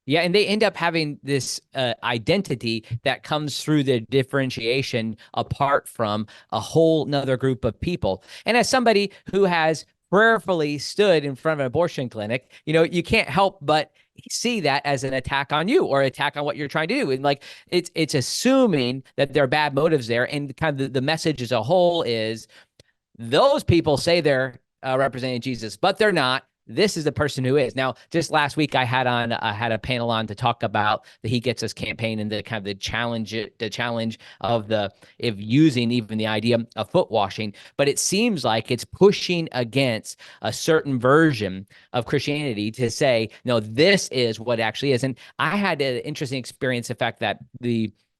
Yeah, and they end up having this identity that comes through the differentiation apart from a whole nother group of people. And as somebody who has prayerfully stood in front of an abortion clinic, you can't help but see that as an attack on you or attack on what you're trying to do. And like it's assuming that there are bad motives there. And kind of the message as a whole is those people say they're representing Jesus, but they're not. This is the person who is. Now, just last week, I had a panel on to talk about the He Gets Us campaign and the kind of the challenge of the if using even the idea of foot washing. But it seems like it's pushing against a certain version of Christianity to say, no, this is what actually is. And I had an interesting experience. The fact that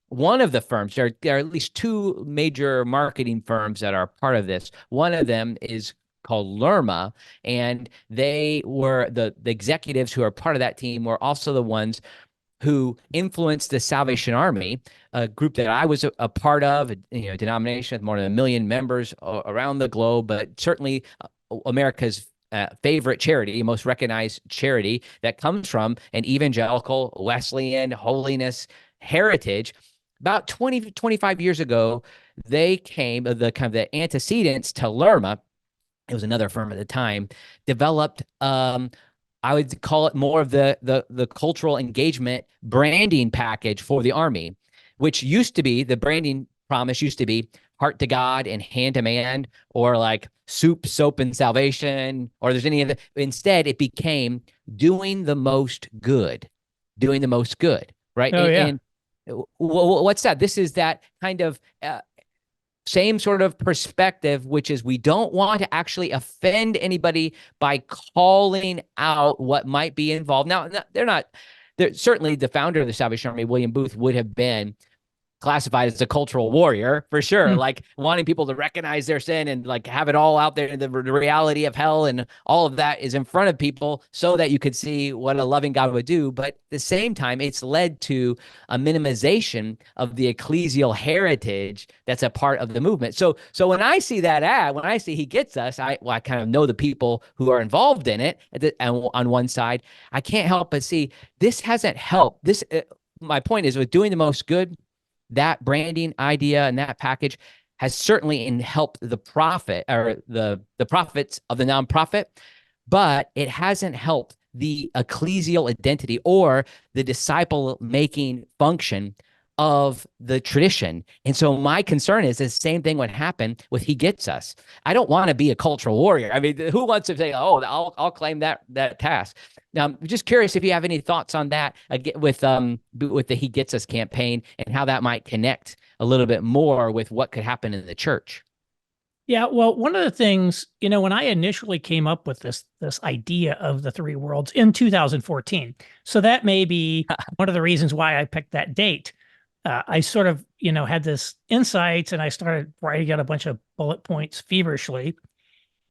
one of the firms, there are at least two major marketing firms that are part of this. One of them is called Lerma, and they were the executives who are part of that team were also the ones who influenced the Salvation Army, a group that I was a part of, a denomination with more than 1 million members around the globe, but certainly America's favorite charity, most recognized charity that comes from an evangelical Wesleyan holiness heritage. About 20, 25 years ago, they came, the kind of the antecedents to Lerma, it was another firm at the time, developed I would call it more of the cultural engagement branding package for the Army, which used to be the branding promise used to be heart to God and hand to man, or like soup, soap, and salvation, or there's any of the. Instead, it became doing the most good, doing the most good, right?
Oh yeah.
And what's that? This is that kind of same sort of perspective, which is we don't want to actually offend anybody by calling out what might be involved. Now, they're certainly the founder of the Salvation Army, William Booth, would have been classified as a cultural warrior for sure,
Mm.
like wanting people to recognize their sin and like have it all out there. The reality of hell and all of that is in front of people so that you could see what a loving God would do. But at the same time, it's led to a minimization of the ecclesial heritage that's a part of the movement. So when I see that ad, when I see He Gets Us, I kind of know the people who are involved in it. And on one side, I can't help but see this hasn't helped. My point is, with doing the most good, that branding idea and that package has certainly helped the profit or the profits of the nonprofit, but it hasn't helped the ecclesial identity or the disciple making function of the tradition. And so my concern is the same thing would happen with He Gets Us. I don't want to be a cultural warrior. I mean, who wants to say, "Oh, I'll claim that task"? Now, I'm just curious if you have any thoughts on that with the He Gets Us campaign and how that might connect a little bit more with what could happen in the church.
Yeah, well, one of the things, when I initially came up with this idea of the three worlds in 2014, so that may be one of the reasons why I picked that date. I sort of, had this insights, and I started writing out a bunch of bullet points feverishly.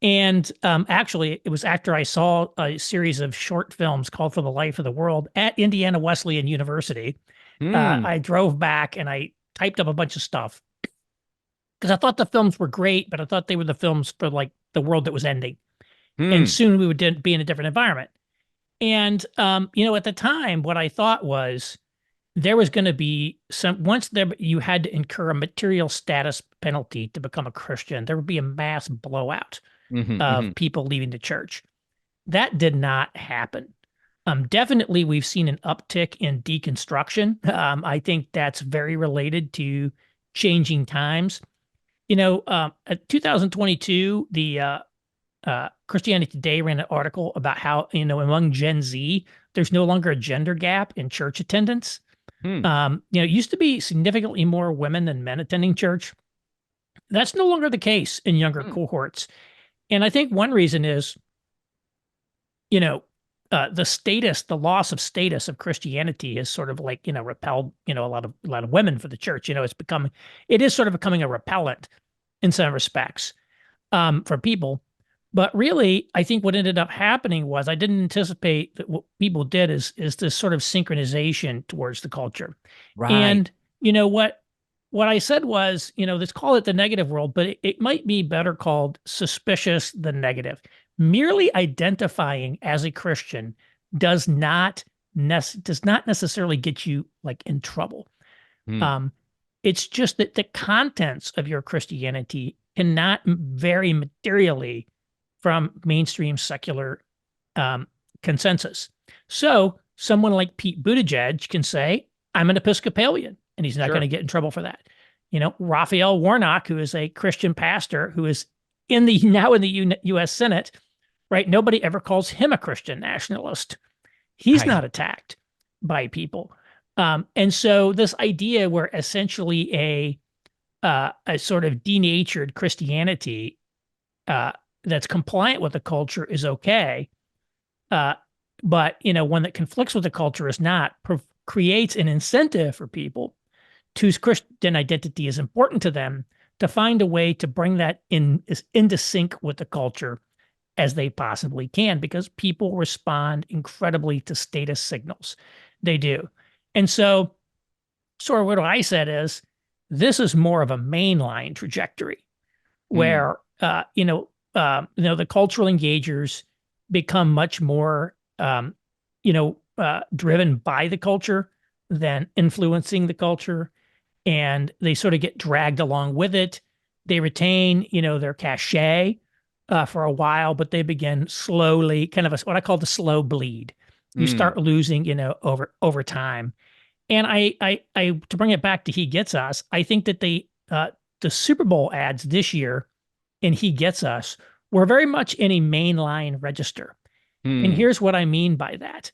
And actually, it was after I saw a series of short films called "For the Life of the World" at Indiana Wesleyan University.
Hmm.
I drove back and I typed up a bunch of stuff because I thought the films were great, but I thought they were the films for like the world that was ending, and
Hmm.
soon we would be in a different environment. And at the time, what I thought was there was going to be once there you had to incur a material status penalty to become a Christian, there would be a mass blowout
Mm-hmm, mm-hmm.
of people leaving the church. That did not happen. Definitely, we've seen an uptick in deconstruction. I think that's very related to changing times. 2022, the Christianity Today ran an article about how, among Gen Z, there's no longer a gender gap in church attendance.
Hmm.
It used to be significantly more women than men attending church. That's no longer the case in younger
Hmm.
cohorts. And I think one reason is, you know, the loss of status of Christianity has sort of like, repelled, a lot of women for the church. It is sort of becoming a repellent in some respects, for people. But really, I think what ended up happening was I didn't anticipate that what people did is this sort of synchronization towards the culture.
Right.
And what I said was, let's call it the negative world, but it might be better called suspicious than negative. Merely identifying as a Christian does not necessarily get you like in trouble.
Hmm.
Um, it's just that the contents of your Christianity cannot vary materially from mainstream secular um, consensus. So someone like Pete Buttigieg can say, "I'm an Episcopalian," and he's not going
Sure.
to get in trouble for that. Raphael Warnock, who is a Christian pastor who is now in the U.S. Senate, right? Nobody ever calls him a Christian nationalist. He's
Right.
not attacked by people. And so this idea where essentially a sort of denatured Christianity uh, that's compliant with the culture is okay, uh, but one that conflicts with the culture is not, creates an incentive for people whose Christian identity is important to them to find a way to bring that into sync with the culture as they possibly can, because people respond incredibly to status signals. They do. And so, sort of what I said is, this is more of a mainline trajectory
Hmm.
where, the cultural engagers become much more, driven by the culture than influencing the culture, and they sort of get dragged along with it. They retain, their cachet for a while, but they begin slowly, kind of what I call the slow bleed. You
Hmm.
start losing, over time. And I to bring it back to He Gets Us, I think that the Super Bowl ads this year in He Gets Us were very much in a mainline register. And
Hmm.
here's what I mean by that.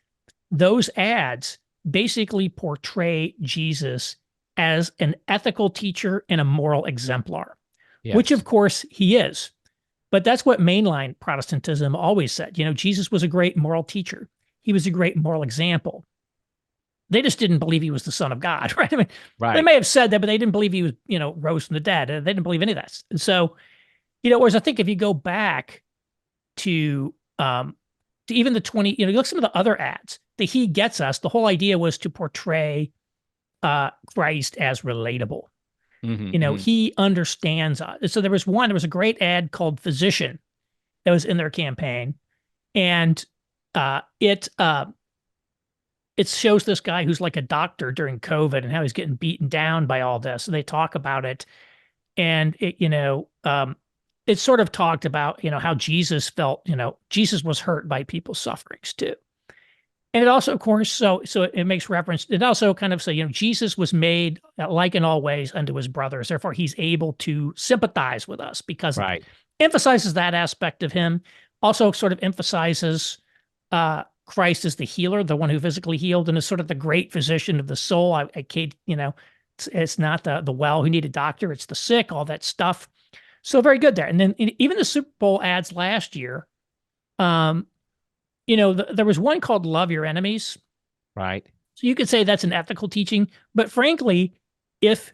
Those ads basically portray Jesus as an ethical teacher and a moral exemplar. which
Yes.
of course he is. But that's what mainline Protestantism always said. Jesus was a great moral teacher. He was a great moral example. They just didn't believe he was the son of God, right? I mean, they
Right.
may have said that, but they didn't believe he was, rose from the dead. They didn't believe any of that. And so, whereas I think if you go back to even the 20, look at some of the other ads, the He Gets Us, the whole idea was to portray Christ as relatable.
Hmm. Hmm.
He understands us. So there was a great ad called Physician that was in their campaign. And it shows this guy who's like a doctor during COVID and how he's getting beaten down by all this. And they talk about it. And it sort of talked about, how Jesus felt, Jesus was hurt by people's sufferings too. And it also, of course, so it makes reference. It also kind of say, Jesus was made like in all ways unto his brothers. Therefore, he's able to sympathize with us because of it.
Right.
Emphasizes that aspect of him. Also, sort of emphasizes Christ as the healer, the one who physically healed, and is sort of the great physician of the soul. I can't, it's not the well who need a doctor; it's the sick. All that stuff. So very good there. And then even the Super Bowl ads last year. There was one called Love Your Enemies.
Right.
So you could say that's an ethical teaching. But frankly, if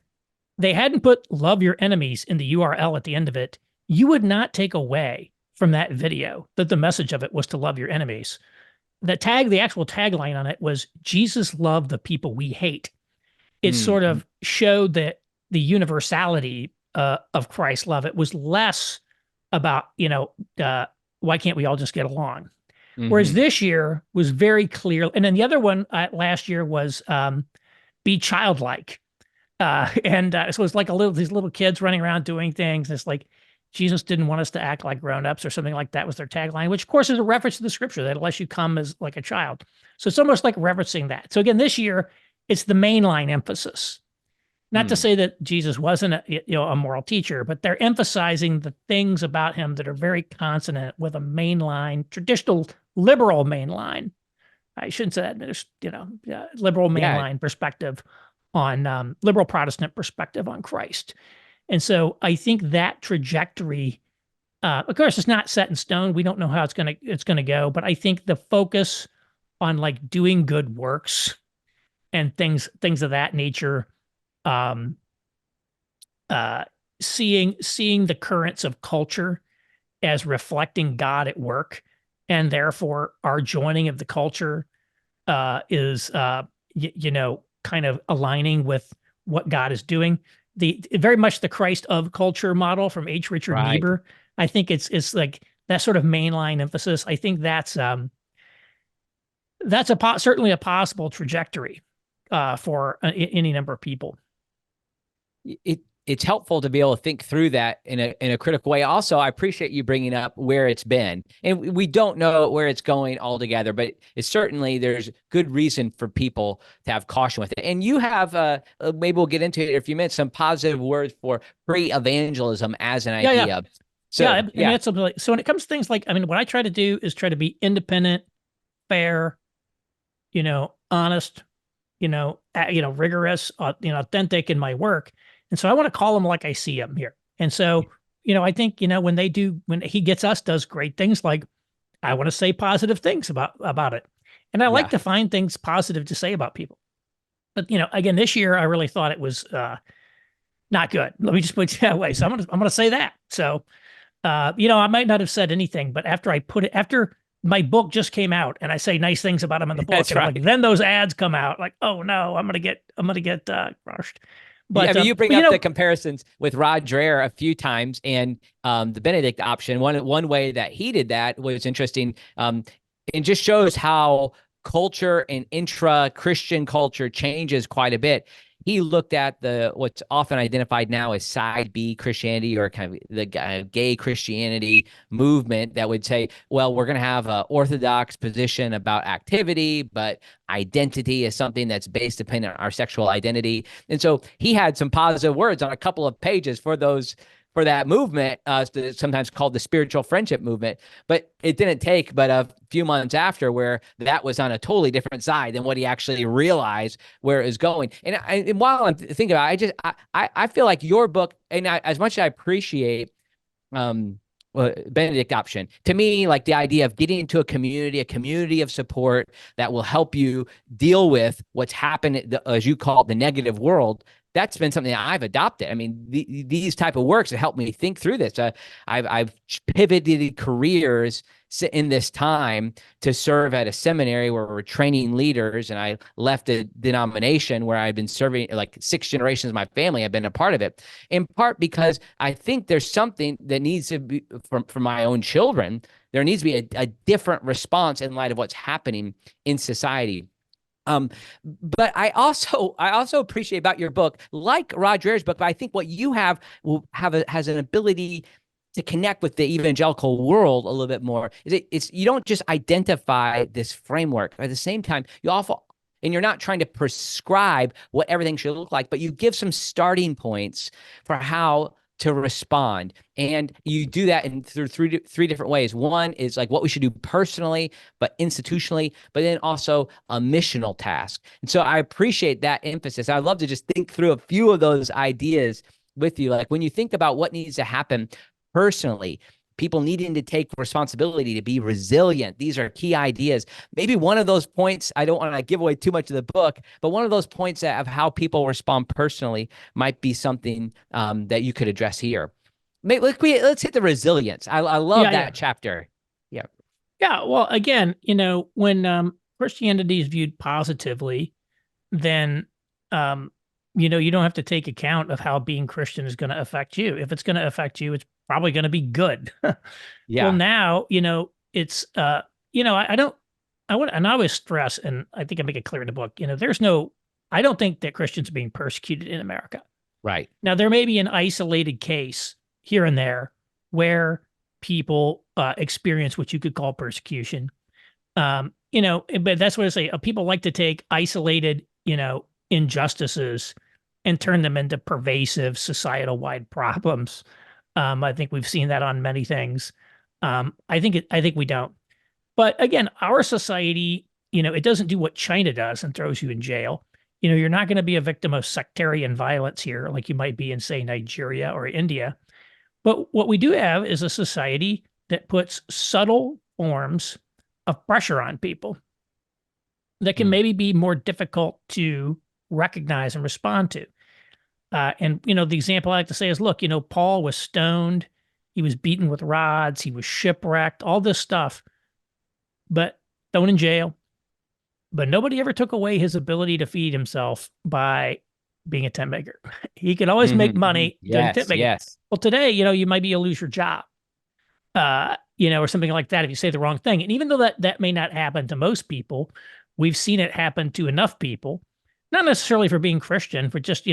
they hadn't put Love Your Enemies in the URL at the end of it, you would not take away from that video that the message of it was to love your enemies. The actual tagline on it was Jesus loved the people we hate. It sort
Mm-hmm.
of showed that the universality of Christ's love. It was less about, why can't we all just get along? Whereas
Hmm.
this year was very clear. And then the other one last year was be childlike. So it's like these little kids running around doing things. It's like Jesus didn't want us to act like grown-ups or something like that was their tagline, which of course is a reference to the scripture that unless you come as like a child. So it's almost like referencing that. So again, this year it's the mainline emphasis. Not to
Mm.
say that Jesus wasn't a moral teacher, but they're emphasizing the things about him that are very consonant with a mainline, traditional liberal mainline. I shouldn't say that, liberal
Yeah.
mainline perspective on liberal Protestant perspective on Christ. And so I think that trajectory, of course, it's not set in stone. We don't know how it's gonna go, but I think the focus on like doing good works and things of that nature, um, uh, seeing the currents of culture as reflecting God at work, and therefore our joining of the culture is kind of aligning with what God is doing. The very much the Christ of culture model from H. Richard
Right.
Niebuhr. I think it's like that sort of mainline emphasis. I think that's certainly a possible trajectory for any number of people.
It's helpful to be able to think through that in a critical way. Also, I appreciate you bringing up where it's been, and we don't know where it's going altogether, but it's certainly there's good reason for people to have caution with it. And you have maybe we'll get into it in a few minutes, some positive words for free evangelism as an
Yeah, yeah,
idea.
yeah.
So
I mean,
yeah.
that's something like, so when it comes to things like, I mean, what I try to do is try to be independent, fair, honest, rigorous, authentic in my work. And so I want to call them like I see them here. And so, I think, when He Gets Us does great things, like I want to say positive things about it. And I like
Yeah.
to find things positive to say about people. But, again, this year I really thought it was not good. Let me just put it that way. So I'm gonna say that. So I might not have said anything, but after my book just came out and I say nice things about him in the book,
That's
and I'm like,
right.
then those ads come out, like, oh no, I'm gonna get crushed.
Yeah, I
But
mean, you bring up the comparisons with Rod Dreher a few times, and the Benedict option. One way that he did that was interesting, and just shows how culture and intra-Christian culture changes quite a bit. He looked at the what's often identified now as side B Christianity, or kind of the gay Christianity movement that would say, well, we're going to have an orthodox position about activity, but identity is something that's based upon our sexual identity. And so he had some positive words on a couple of pages for for that movement, sometimes called the spiritual friendship movement. But it didn't take but a few months after where that was on a totally different side than what he actually realized where it was going. And while I'm thinking about it, I feel like your book, and as much as I appreciate um Benedict option. To me, like the idea of getting into a community of support that will help you deal with what's happened, as you call it, the negative world. That's been something that I've adopted. I mean, these type of works have helped me think through this. I've pivoted careers in this time to serve at a seminary where we're training leaders, and I left a denomination where I've been serving like 6 generations of my family. I've been a part of it, in part because I think there's something that needs to be from my own children. There needs to be a different response in light of what's happening in society. Um, but I also appreciate about your book, like Roger Ayers' book, but I think what you have has an ability to connect with the evangelical world a little bit more. It's you don't just identify this framework. At the same time, you also, and you're not trying to prescribe what everything should look like, but you give some starting points for how to respond. And you do that in through three different ways. One is like what we should do personally, but institutionally, but then also a missional task. And so I appreciate that emphasis. I'd love to just think through a few of those ideas with you. Like when you think about what needs to happen personally, people needing to take responsibility to be resilient. These are key ideas. Maybe one of those points, I don't want to give away too much of the book, but one of those points of how people respond personally might be something that you could address here. Maybe, let's hit the resilience. I love
Yeah, yeah.
that chapter. Yeah.
Yeah. Well, again, when Christianity is viewed positively, then you don't have to take account of how being Christian is going to affect you. If it's going to affect you, it's probably going to be good. Well,
Yeah.
now, it's I don't I would and I always stress, and I think I make it clear in the book, I don't think that Christians are being persecuted in America.
Right.
Now, there may be an isolated case here and there where people experience what you could call persecution. But that's what I say. People like to take isolated, injustices and turn them into pervasive societal wide problems. I think we've seen that on many things. I think we don't. But again, our society, it doesn't do what China does and throws you in jail. You're not going to be a victim of sectarian violence here, like you might be in, say, Nigeria or India. But what we do have is a society that puts subtle forms of pressure on people that can
Mm.
maybe be more difficult to recognize and respond to. And the example I like to say is, look, Paul was stoned, he was beaten with rods, he was shipwrecked, all this stuff, but thrown in jail. But nobody ever took away his ability to feed himself by being a tent maker. He could always make
Mm-hmm, mm-hmm.
money doing tent
Yes.
making.
Yes.
Well, today, you might be able to lose your job, or something like that if you say the wrong thing. And even though that may not happen to most people, we've seen it happen to enough people, not necessarily for being Christian, for just,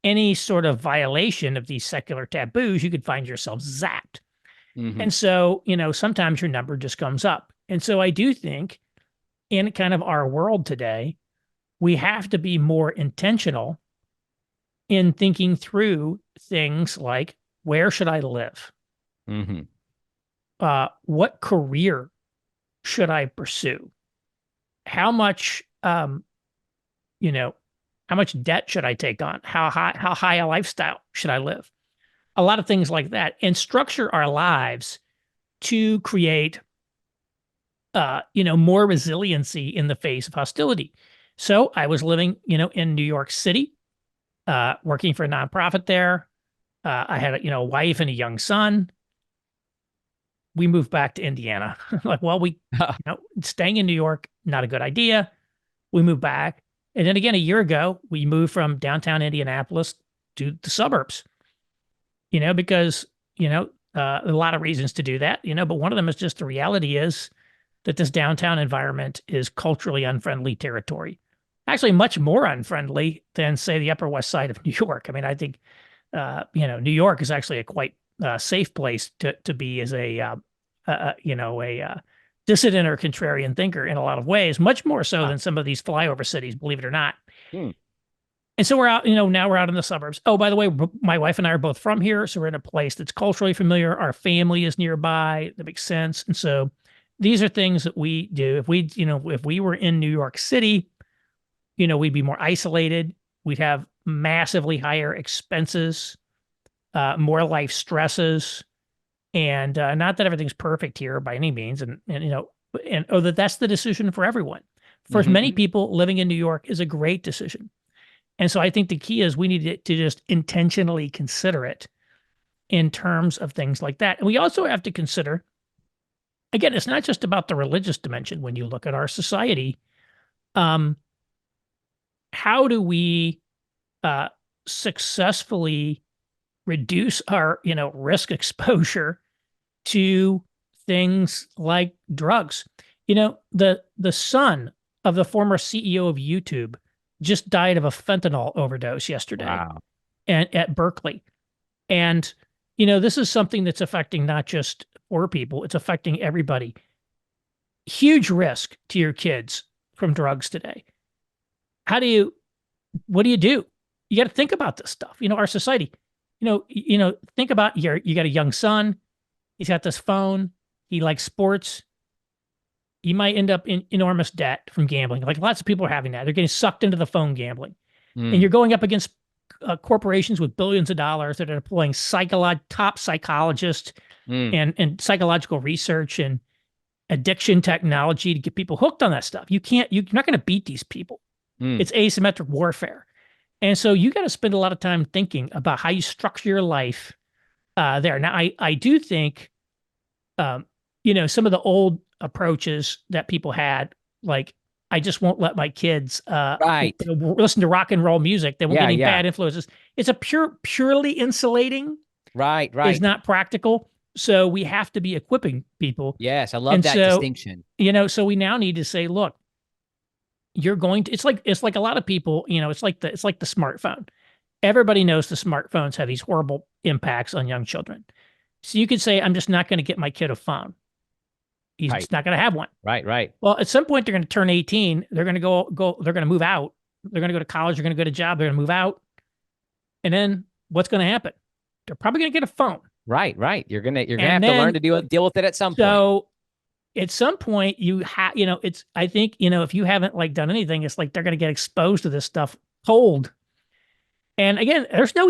any sort of violation of these secular taboos, you could find yourself zapped.
Mm-hmm.
And so, sometimes your number just comes up. And so I do think in kind of our world today, we have to be more intentional in thinking through things like, where should I live?
Mm-hmm.
What career should I pursue? How much, you know, how much debt should I take on? How high a lifestyle should I live? A lot of things like that, and structure our lives to create, more resiliency in the face of hostility. So I was living, in New York City, working for a nonprofit there. I had a wife and a young son. We moved back to Indiana. Like, well, staying in New York, not a good idea. We moved back. And then again, a year ago, we moved from downtown Indianapolis to the suburbs, because, a lot of reasons to do that, but one of them is just the reality is that this downtown environment is culturally unfriendly territory. Actually, much more unfriendly than, say, the Upper West Side of New York. I mean, I think, New York is actually a quite safe place to be as a dissident or contrarian thinker in a lot of ways, much more so
Ah.
than some of these flyover cities, believe it or not.
Hmm.
And so we're out, now we're out in the suburbs. Oh, by the way, my wife and I are both from here. So we're in a place that's culturally familiar. Our family is nearby. That makes sense. And so these are things that we do. If we were in New York City, we'd be more isolated. We'd have massively higher expenses, more life stresses. And not that everything's perfect here by any means. That's the decision for everyone. For many
Hmm.
people, living in New York is a great decision. And so I think the key is we need to just intentionally consider it in terms of things like that. And we also have to consider, again, it's not just about the religious dimension when you look at our society. Um, how do we uh, successfully reduce our, risk exposure to things like drugs? The son of the former CEO of YouTube just died of a fentanyl overdose yesterday
Wow.
and at Berkeley. And this is something that's affecting not just poor people, it's affecting everybody. Huge risk to your kids from drugs today. How do you what do? You got to think about this stuff. Our society, think about you got a young son, he's got this phone, he likes sports, he might end up in enormous debt from gambling. Like lots of people are having that. They're getting sucked into the phone gambling. And
Mm,
you're going up against corporations with billions of dollars that are deploying top psychologists
mm,
and psychological research and addiction technology to get people hooked on that stuff. You're not going to beat these people.
mm.
It's asymmetric warfare. And so you got to spend a lot of time thinking about how you structure your life there. Now, I do think, um, some of the old approaches that people had, like, I just won't let my kids
Right.
listen to rock and roll music. They won't get
Yeah,
any
yeah.
bad influences. It's a purely insulating
Right,
is
right.
not practical. So we have to be equipping people.
Yes, I love
And
that
so,
distinction.
so we now need to say, look, you're going to, it's like a lot of people, it's like the smartphone. Everybody knows the smartphones have these horrible impacts on young children. So you could say, I'm just not going to get my kid a phone. He's
Right,
just not going to have one.
right, right.
Well, at some point they're going to turn 18. They're going to they're going to move out. They're going to go to college. They're going to get a job. They're going to move out. And then what's going to happen? They're probably going to get a phone.
Right, right. You're gonna
And
have to learn
then,
to deal with it at some point.
so at some point I think, if you haven't like done anything, it's like they're going to get exposed to this stuff cold. And again, there's no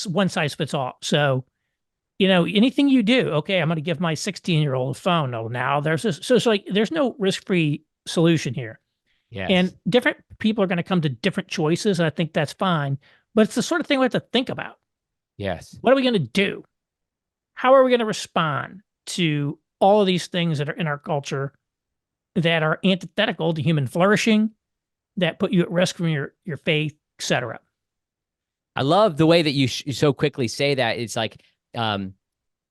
one size fits all. So, anything you do, okay, I'm going to give my 16-year-old a phone. Oh, now there's this. So it's like, there's no risk-free solution here. And
Yes.
different people are going to come to different choices. And I think that's fine. But it's the sort of thing we have to think about.
Yes.
What are we going to do? How are we going to respond to all of these things that are in our culture that are antithetical to human flourishing, that put you at risk from your faith, etc.?
I love the way that you so quickly say that. It's like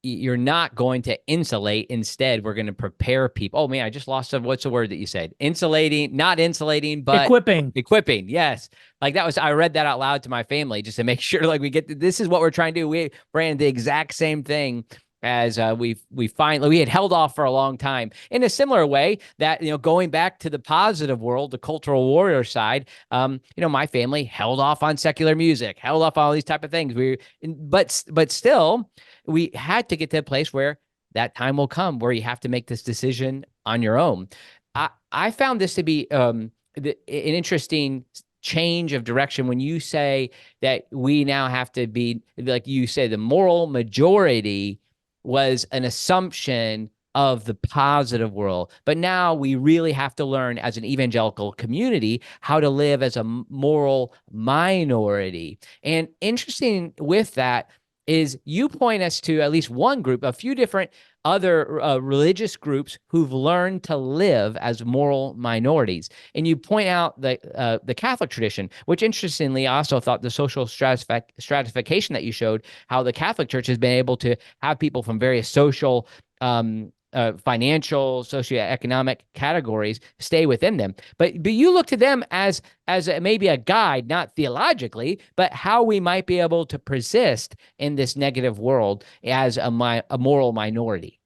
you're not going to insulate. Instead, we're going to prepare people. Oh man, I just lost what's the word that you said? Insulating, not insulating, but
Equipping.
equipping. Yes. Like that was, I read that out loud to my family just to make sure like we get, this is what we're trying to do. We ran the exact same thing as we finally, we had held off for a long time in a similar way that, going back to the positive world, the cultural warrior side, my family held off on secular music, held off on all these type of things. But still, we had to get to a place where that time will come where you have to make this decision on your own. I found this to be an interesting change of direction when you say that we now have to be, like you say, the moral majority was an assumption of the positive world. But now we really have to learn as an evangelical community how to live as a moral minority. And interesting with that is you point us to at least one group, a few different other religious groups who've learned to live as moral minorities. And you point out the Catholic tradition, which interestingly, I also thought the social stratification that you showed, how the Catholic Church has been able to have people from various social financial, socioeconomic categories stay within them. But you look to them as maybe a guide, not theologically, but how we might be able to persist in this negative world as a moral minority.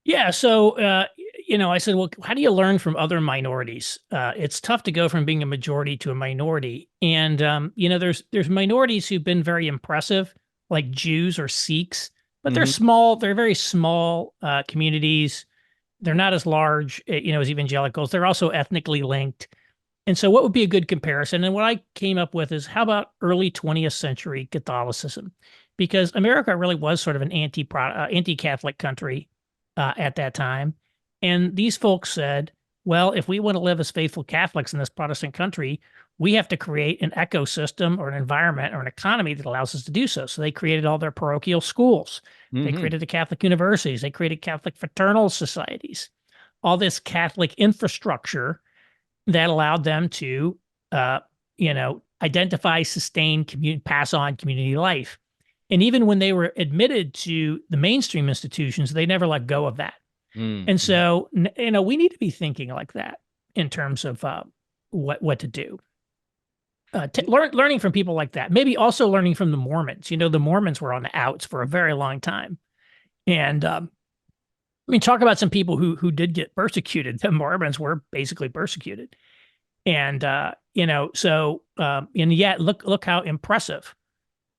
Yeah. So, I said, well, how do you learn from other minorities? It's tough to go from being a majority to a minority. And, there's minorities who've been very impressive, like Jews or Sikhs, but they're
Hmm.
small. They're very small communities. They're not as large, as evangelicals. They're also ethnically linked. And so, what would be a good comparison? And what I came up with is how about early 20th century Catholicism? Because America really was sort of an anti-Catholic country at that time. And these folks said, well, if we want to live as faithful Catholics in this Protestant country, we have to create an ecosystem or an environment or an economy that allows us to do so. So they created all their parochial schools. They
Hmm.
created the Catholic universities. They created Catholic fraternal societies, all this Catholic infrastructure that allowed them to, identify, sustain, pass on community life. And even when they were admitted to the mainstream institutions, they never let go of that. And
Hmm.
so, we need to be thinking like that in terms of what to do. Learning from people like that. Maybe also learning from the Mormons. The Mormons were on the outs for a very long time, and I mean, talk about some people who did get persecuted. The Mormons were basically persecuted, and and yet look how impressive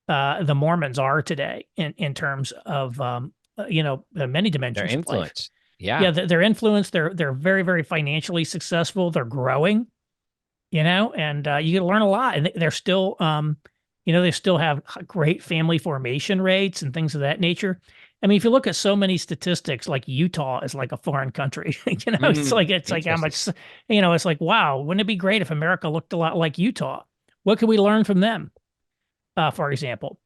the Mormons are today in terms of many
Their
dimensions of life.
influence. Yeah.
Yeah, their influence. They're very, very financially successful. They're growing, and you can learn a lot. And they're still, they still have great family formation rates and things of that nature. I mean, if you look at so many statistics, like Utah is like a foreign country. It's like
Mm.
how
Interesting.
much, it's like, wow, wouldn't it be great if America looked a lot like Utah? What could we learn from them, for example?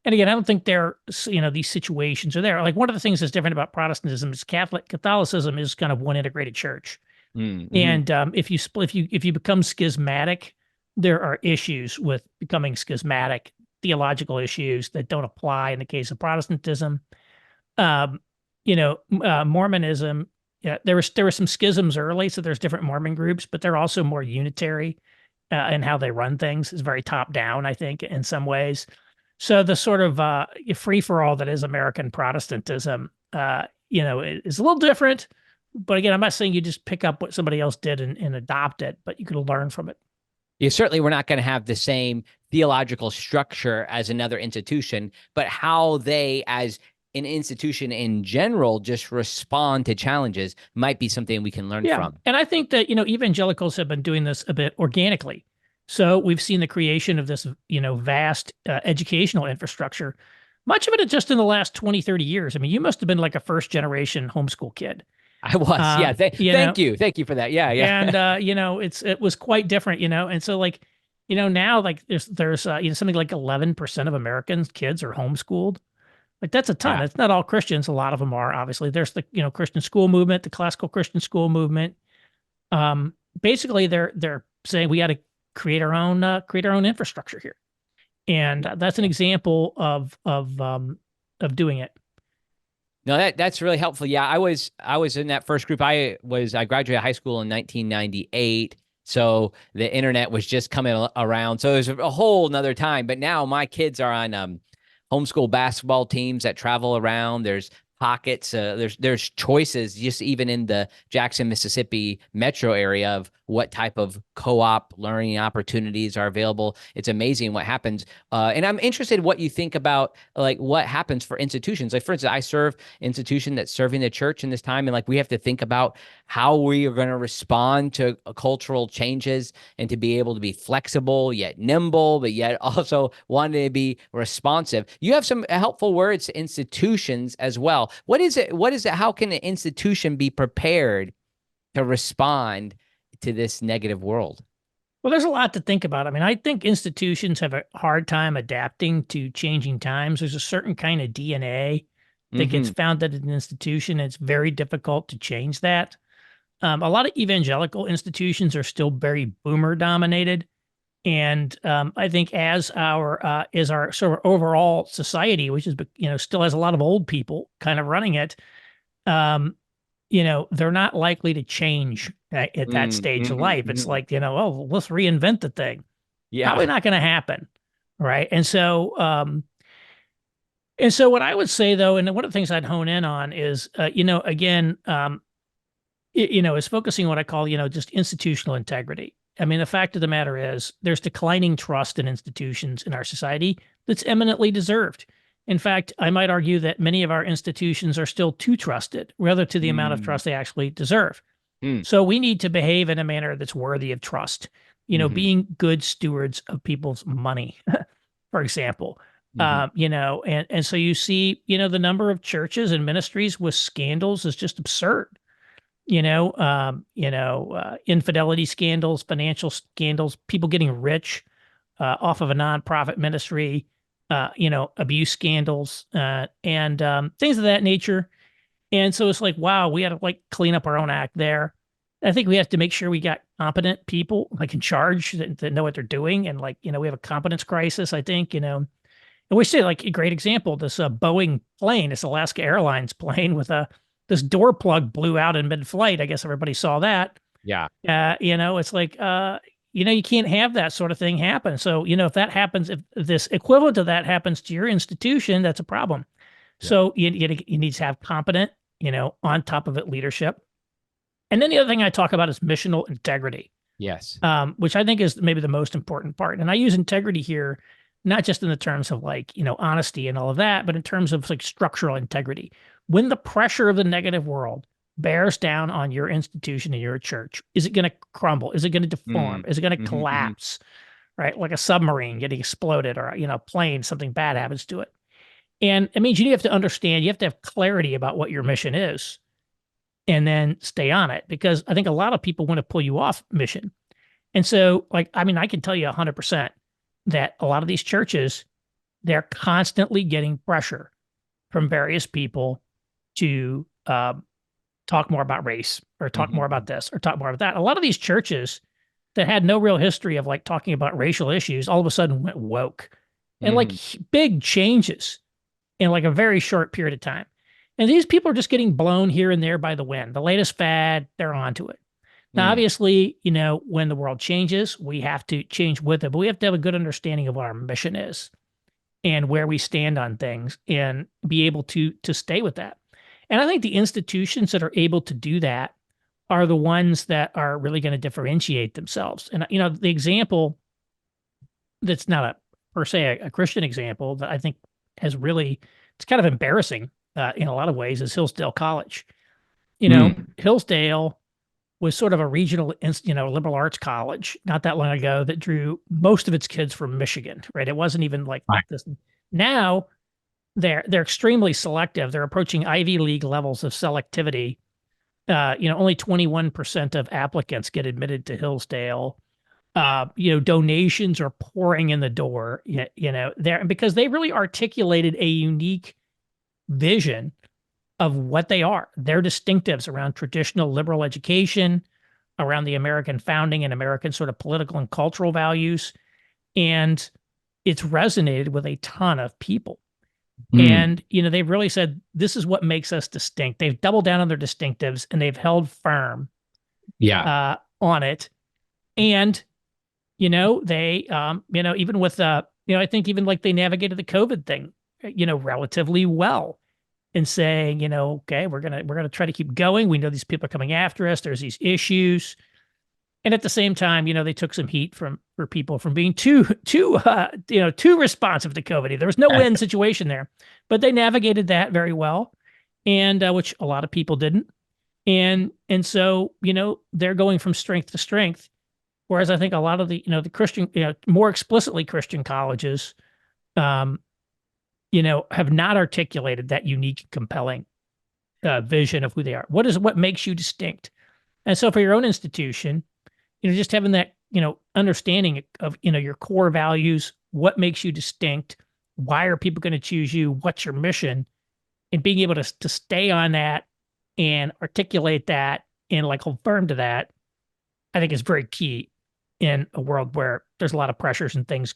And again, I don't think these situations are there. Like one of the things that's different about Protestantism is Catholicism is kind of one integrated church.
Mm-hmm.
And if you split, if you become schismatic, there are issues with becoming schismatic, theological issues that don't apply in the case of Protestantism. Um, Mormonism, yeah, there were some schisms early, so there's different Mormon groups, but they're also more unitary in how they run things. It's very top down, I think, in some ways. So the sort of free for all that is American Protestantism, is a little different. But again, I'm not saying you just pick up what somebody else did and adopt it, but you could learn from it.
You certainly we're not going to have the same theological structure as another institution, but how they, as an institution in general, just respond to challenges might be something we can learn
Yeah.
from.
And I think that, evangelicals have been doing this a bit organically. So we've seen the creation of this, vast educational infrastructure. Much of it is just in the last 20, 30 years. I mean, you must have been like a first generation homeschool kid.
I was, yeah.
Um, you know,
Thank you for that. Yeah, yeah.
and it was quite different, and so like, now like there's something like 11% of Americans kids are homeschooled. Like that's a ton.
Yeah.
It's not all Christians. A lot of them are obviously. There's the Christian school movement, the classical Christian school movement. Um, Basically, they're saying we got to create our own infrastructure here, and that's an example of doing it.
No, that's really helpful. Yeah, I was in that first group. I graduated high school in 1998. So the internet was just coming around. So it was a whole nother time. But now my kids are on homeschool basketball teams that travel around. There's pockets. There's choices just even in the Jackson, Mississippi metro area of what type of co-op learning opportunities are available. It's amazing what happens. And I'm interested in what you think about like what happens for institutions. Like for instance, I serve institution that's serving the church in this time, and like we have to think about how we are going to respond to cultural changes and to be able to be flexible yet nimble, but yet also wanting to be responsive. You have some helpful words to institutions as well. What is it? What is it? How can an institution be prepared to respond to this negative world?
Well, there's a lot to think about. I mean, I think institutions have a hard time adapting to changing times. There's a certain kind of DNA that gets
Mm-hmm.
founded in an institution. It's very difficult to change that. A lot of evangelical institutions are still very boomer dominated. And I think as our sort of overall society, which is still has a lot of old people kind of running it, um, they're not likely to change at that stage of life. It's
Mm-hmm.
like, oh, let's reinvent the thing. Probably
Yeah.
not going to happen. Right. And so what I would say though, and one of the things I'd hone in on is, again, is focusing on what I call, just institutional integrity. I mean, the fact of the matter is there's declining trust in institutions in our society that's eminently deserved. In fact, I might argue that many of our institutions are still too trusted relative to the amount of
Mm,
trust they actually deserve.
mm,
So we need to behave in a manner that's worthy of trust,
hmm
being good stewards of people's money, for example.
hmm
And so you see, the number of churches and ministries with scandals is just absurd. Infidelity scandals, financial scandals, people getting rich off of a nonprofit ministry, abuse scandals, and things of that nature. And so it's like, wow, we had to like clean up our own act there. I think we have to make sure we got competent people like in charge that know what they're doing. And like, we have a competence crisis, I think, and we see like a great example, this Boeing plane, this Alaska Airlines plane with this door plug blew out in mid-flight. I guess everybody saw that.
Yeah.
It's like, you can't have that sort of thing happen. So, if that happens, if this equivalent to that happens to your institution, that's a problem.
Yeah.
So you need to have competent, on top of it leadership. And then the other thing I talk about is missional integrity,
Yes.
which I think is maybe the most important part. And I use integrity here, not just in the terms of like, honesty and all of that, but in terms of like structural integrity. When the pressure of the negative world bears down on your institution and your church, is it going to crumble? Is it going to deform?
Mm,
Is it going to
hmm
collapse? Right? Like a submarine getting exploded or, a plane, something bad happens to it. And it means you have to understand, you have to have clarity about what your mission is and then stay on it because I think a lot of people want to pull you off mission. And so, like, I mean, I can tell you 100% that a lot of these churches, they're constantly getting pressure from various people to talk more about race or talk more about
hmm
this or talk more about that. A lot of these churches that had no real history of like talking about racial issues all of a sudden went woke and like
hmm
big changes in like a very short period of time. And these people are just getting blown here and there by the wind. The latest fad, they're onto it. Now,
mm,
obviously, when the world changes, we have to change with it, but we have to have a good understanding of what our mission is and where we stand on things and be able to stay with that. And I think the institutions that are able to do that are the ones that are really going to differentiate themselves. And the example that's not a per se a Christian example that I think has really it's kind of embarrassing in a lot of ways is Hillsdale College.
mm,
Hillsdale was sort of a regional, liberal arts college not that long ago that drew most of its kids from Michigan, right? It wasn't even like
right.
this. Now they're extremely selective. They're approaching Ivy League levels of selectivity. Only 21% of applicants get admitted to Hillsdale. Donations are pouring in the door, there because they really articulated a unique vision of what they are, their distinctives around traditional liberal education, around the American founding and American sort of political and cultural values. And it's resonated with a ton of people.
Mm,
And, they've really said, this is what makes us distinct. They've doubled down on their distinctives and they've held firm
yeah.
on it. And, they, even with, I think even like they navigated the COVID thing, relatively well and saying, okay, we're gonna try to keep going. We know these people are coming after us. There's these issues, and at the same time, they took some heat for people from being too responsive to COVID. There was no win situation there, but they navigated that very well, and which a lot of people didn't, and so they're going from strength to strength. Whereas I think a lot of the Christian, more explicitly Christian colleges, um, have not articulated that unique, compelling vision of who they are. What makes you distinct? And so for your own institution, just having that, understanding of, your core values, what makes you distinct, why are people going to choose you, what's your mission, and being able to stay on that and articulate that and like hold firm to that, I think is very key in a world where there's a lot of pressures and things,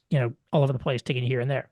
all over the place, taking you here and there.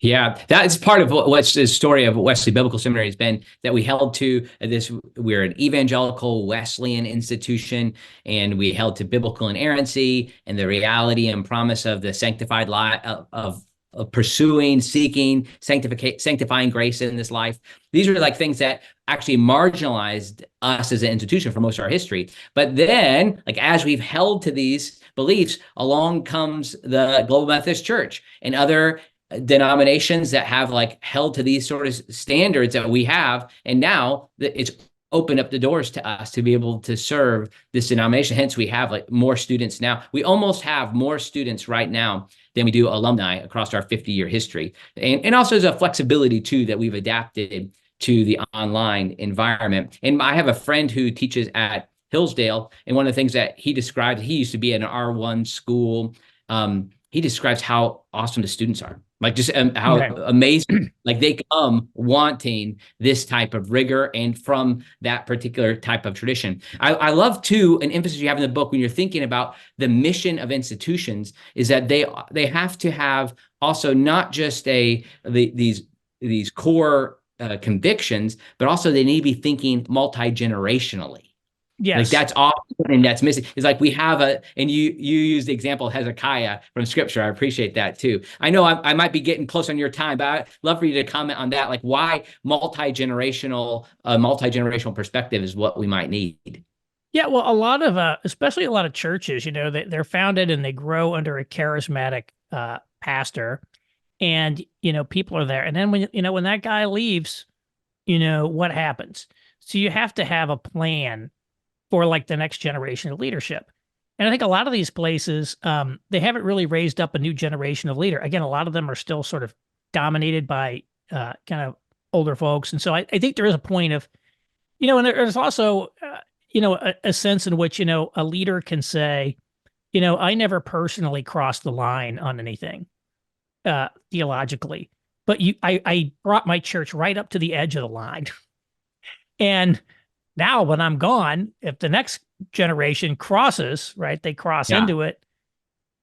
Yeah, that's part of what's the story of Wesley Biblical Seminary has been that we held to this. We're an evangelical Wesleyan institution, and we held to biblical inerrancy and the reality and promise of the sanctified life of pursuing, seeking, sanctifying grace in this life. These are like things that actually marginalized us as an institution for most of our history. But then, like as we've held to these beliefs, along comes the Global Methodist Church and other denominations that have like held to these sort of standards that we have, and now it's opened up the doors to us to be able to serve this denomination. Hence, we have like more students now. We almost have more students right now than we do alumni across our 50-year history. And also there's a flexibility too that we've adapted to the online environment. And I have a friend who teaches at Hillsdale, and one of the things that he described, he used to be at an R1 school. He describes how awesome the students are, like just how
Okay.
amazing, like they come wanting this type of rigor and from that particular type of tradition. I love too an emphasis you have in the book when you're thinking about the mission of institutions is that they have to have also not just these core convictions, but also they need to be thinking multi-generationally. Like
Yes.
that's often and that's missing. It's like we have and you use the example of Hezekiah from Scripture. I appreciate that too. I know I might be getting close on your time, but I'd love for you to comment on that. Like why multi-generational perspective is what we might need.
Yeah, well, a lot of especially a lot of churches, they're founded and they grow under a charismatic pastor, and people are there. And then when that guy leaves, what happens? So you have to have a plan for like the next generation of leadership. And I think a lot of these places, they haven't really raised up a new generation of leader. Again, a lot of them are still sort of dominated by kind of older folks. And so I think there is a point of, and there's also, a sense in which, a leader can say, I never personally crossed the line on anything theologically, but I brought my church right up to the edge of the line. And now when I'm gone, if the next generation crosses, right, they cross
Yeah.
into it,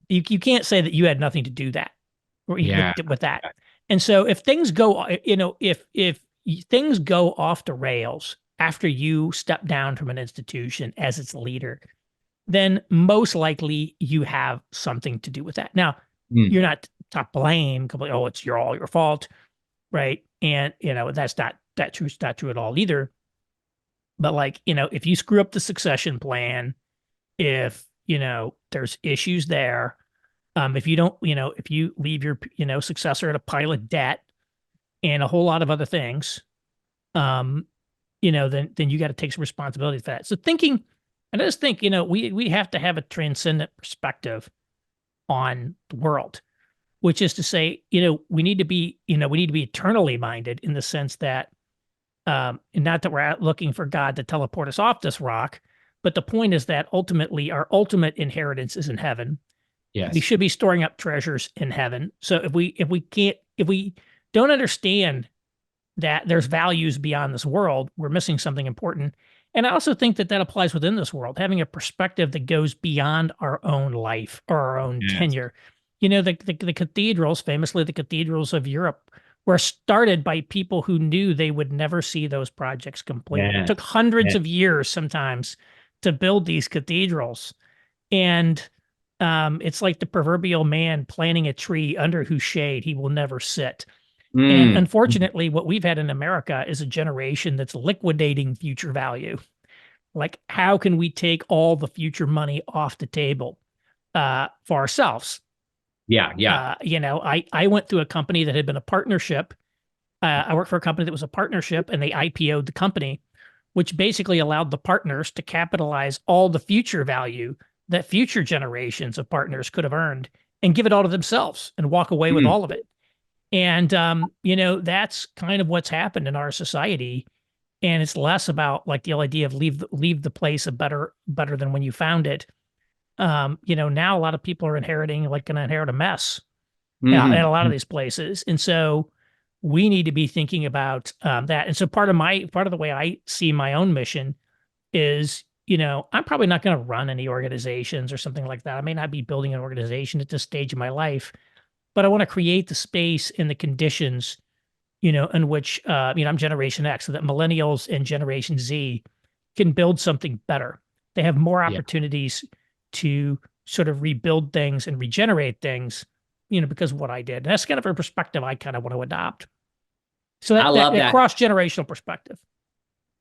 you can't say that you had nothing to do that
Yeah.
with that. And so if things go, if things go off the rails after you step down from an institution as its leader, then most likely you have something to do with that. Now,
Mm.
you're not to blame completely. Oh, it's all your fault, right? And that's not true. It's not true at all either. But like, if you screw up the succession plan, if, there's issues there, if you don't, if you leave your, successor at a pile of debt and a whole lot of other things, then you got to take some responsibility for that. So thinking, and I just think, we have to have a transcendent perspective on the world, which is to say, we need to be eternally minded in the sense that, and not that we're out looking for God to teleport us off this rock, but the point is that ultimately our ultimate inheritance is in heaven. We
Yes.
should be storing up treasures in heaven. So if we don't understand that there's values beyond this world, we're missing something important. And I also think that applies within this world, having a perspective that goes beyond our own life or our own
Yes.
tenure. The cathedrals, famously the cathedrals of Europe, were started by people who knew they would never see those projects complete. It
Yeah.
took hundreds
Yeah.
of years sometimes to build these cathedrals. And it's like the proverbial man planting a tree under whose shade he will never sit. And
Mm.
unfortunately, what we've had in America is a generation that's liquidating future value. Like, how can we take all the future money off the table for ourselves?
Yeah. Yeah.
I went through a company that had been a partnership. I worked for a company that was a partnership, and they IPO'd the company, which basically allowed the partners to capitalize all the future value that future generations of partners could have earned and give it all to themselves and walk away with
Mm.
all of it. And that's kind of what's happened in our society. And it's less about like the idea of leave the place a better than when you found it. Now a lot of people are gonna inherit a mess in a lot of
Mhm.
these places. And so we need to be thinking about that. And so part of the way I see my own mission is, I'm probably not going to run any organizations or something like that. I may not be building an organization at this stage of my life, but I want to create the space and the conditions, in which, I'm Generation X, so that millennials and Generation Z can build something better. They have more
Yeah.
opportunities to sort of rebuild things and regenerate things, because of what I did. And that's kind of a perspective I kind of want to adopt. So
I love
that
that.
cross-generational perspective.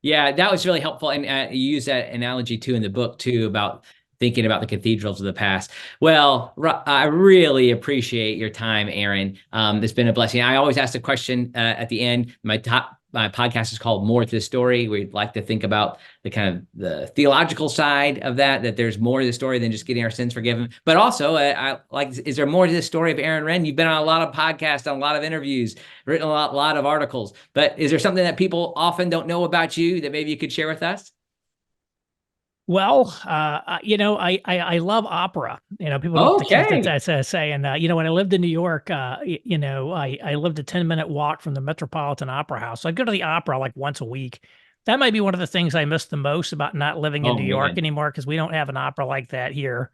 Yeah, that was really helpful. And you use that analogy too in the book too about thinking about the cathedrals of the past. Well, I really appreciate your time, Aaron. It's been a blessing. I always ask the question at the end. My podcast is called More to the Story. We'd like to think about the kind of the theological side of that there's more to the story than just getting our sins forgiven. But also, I like, is there more to the story of Aaron Renn? You've been on a lot of podcasts, on a lot of interviews, written a lot of articles. But is there something that people often don't know about you that maybe you could share with us?
Well, I love opera. People don't
Okay.
say, and when I lived in New York, I lived a 10-minute walk from the Metropolitan Opera House. So I go to the opera like once a week. That might be one of the things I miss the most about not living in
Oh
New York
man.
anymore, because we don't have an opera like that here.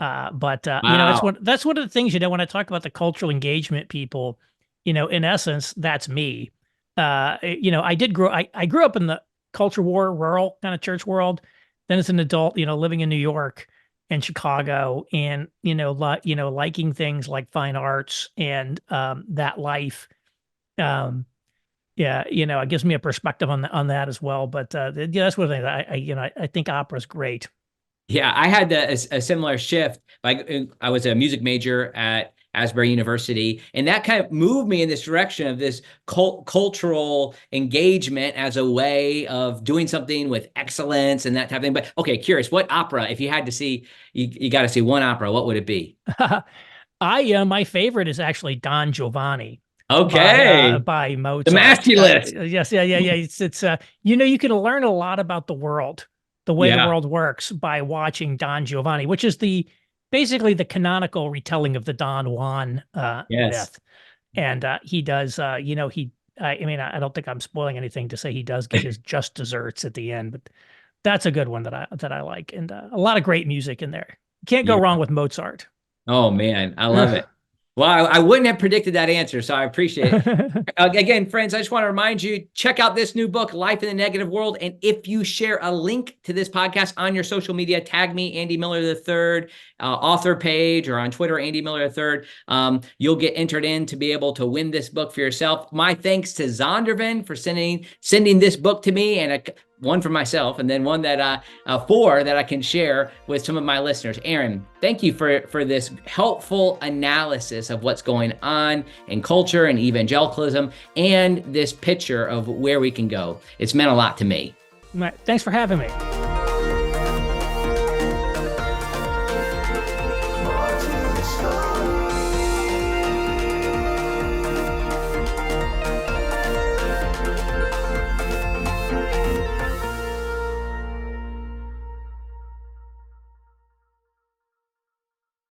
But
Wow.
that's one of the things, when I talk about the cultural engagement people, in essence, that's me. I grew up in the culture war, rural kind of church world. Then as an adult, living in New York and Chicago, and liking things like fine arts and that life. Um, yeah, it gives me a perspective on that as well. But that's one thing that I think opera is great.
Yeah, I had a similar shift. I was a music major at Asbury University, and that kind of moved me in this direction of this cultural engagement as a way of doing something with excellence and that type of thing. But okay, curious, what opera, if you had to see, you got to see one opera, what would it be?
My favorite is actually Don Giovanni
Okay,
by
the
Mozart.
Massey list.
Yes, yeah. It's you can learn a lot about the world, the way the
Yeah,
world works, by watching Don Giovanni, which is basically the canonical retelling of the Don Juan
yes.
myth. And he does, I mean, I don't think I'm spoiling anything to say he does get his just desserts at the end, but that's a good one that I like, and a lot of great music in there. Can't go
Yeah.
wrong with Mozart.
Oh man, I love it. Well, I wouldn't have predicted that answer, so I appreciate it. Again, friends, I just want to remind you, check out this new book, Life in the Negative World. And if you share a link to this podcast on your social media, tag me, Andy Miller III, author page, or on Twitter, Andy Miller III. You'll get entered in to be able to win this book for yourself. My thanks to Zondervan for sending this book to me, and one for myself, and then one that four that I can share with some of my listeners. Aaron, thank you for this helpful analysis of what's going on in culture and evangelicalism, and this picture of where we can go. It's meant a lot to me.
Thanks for having me.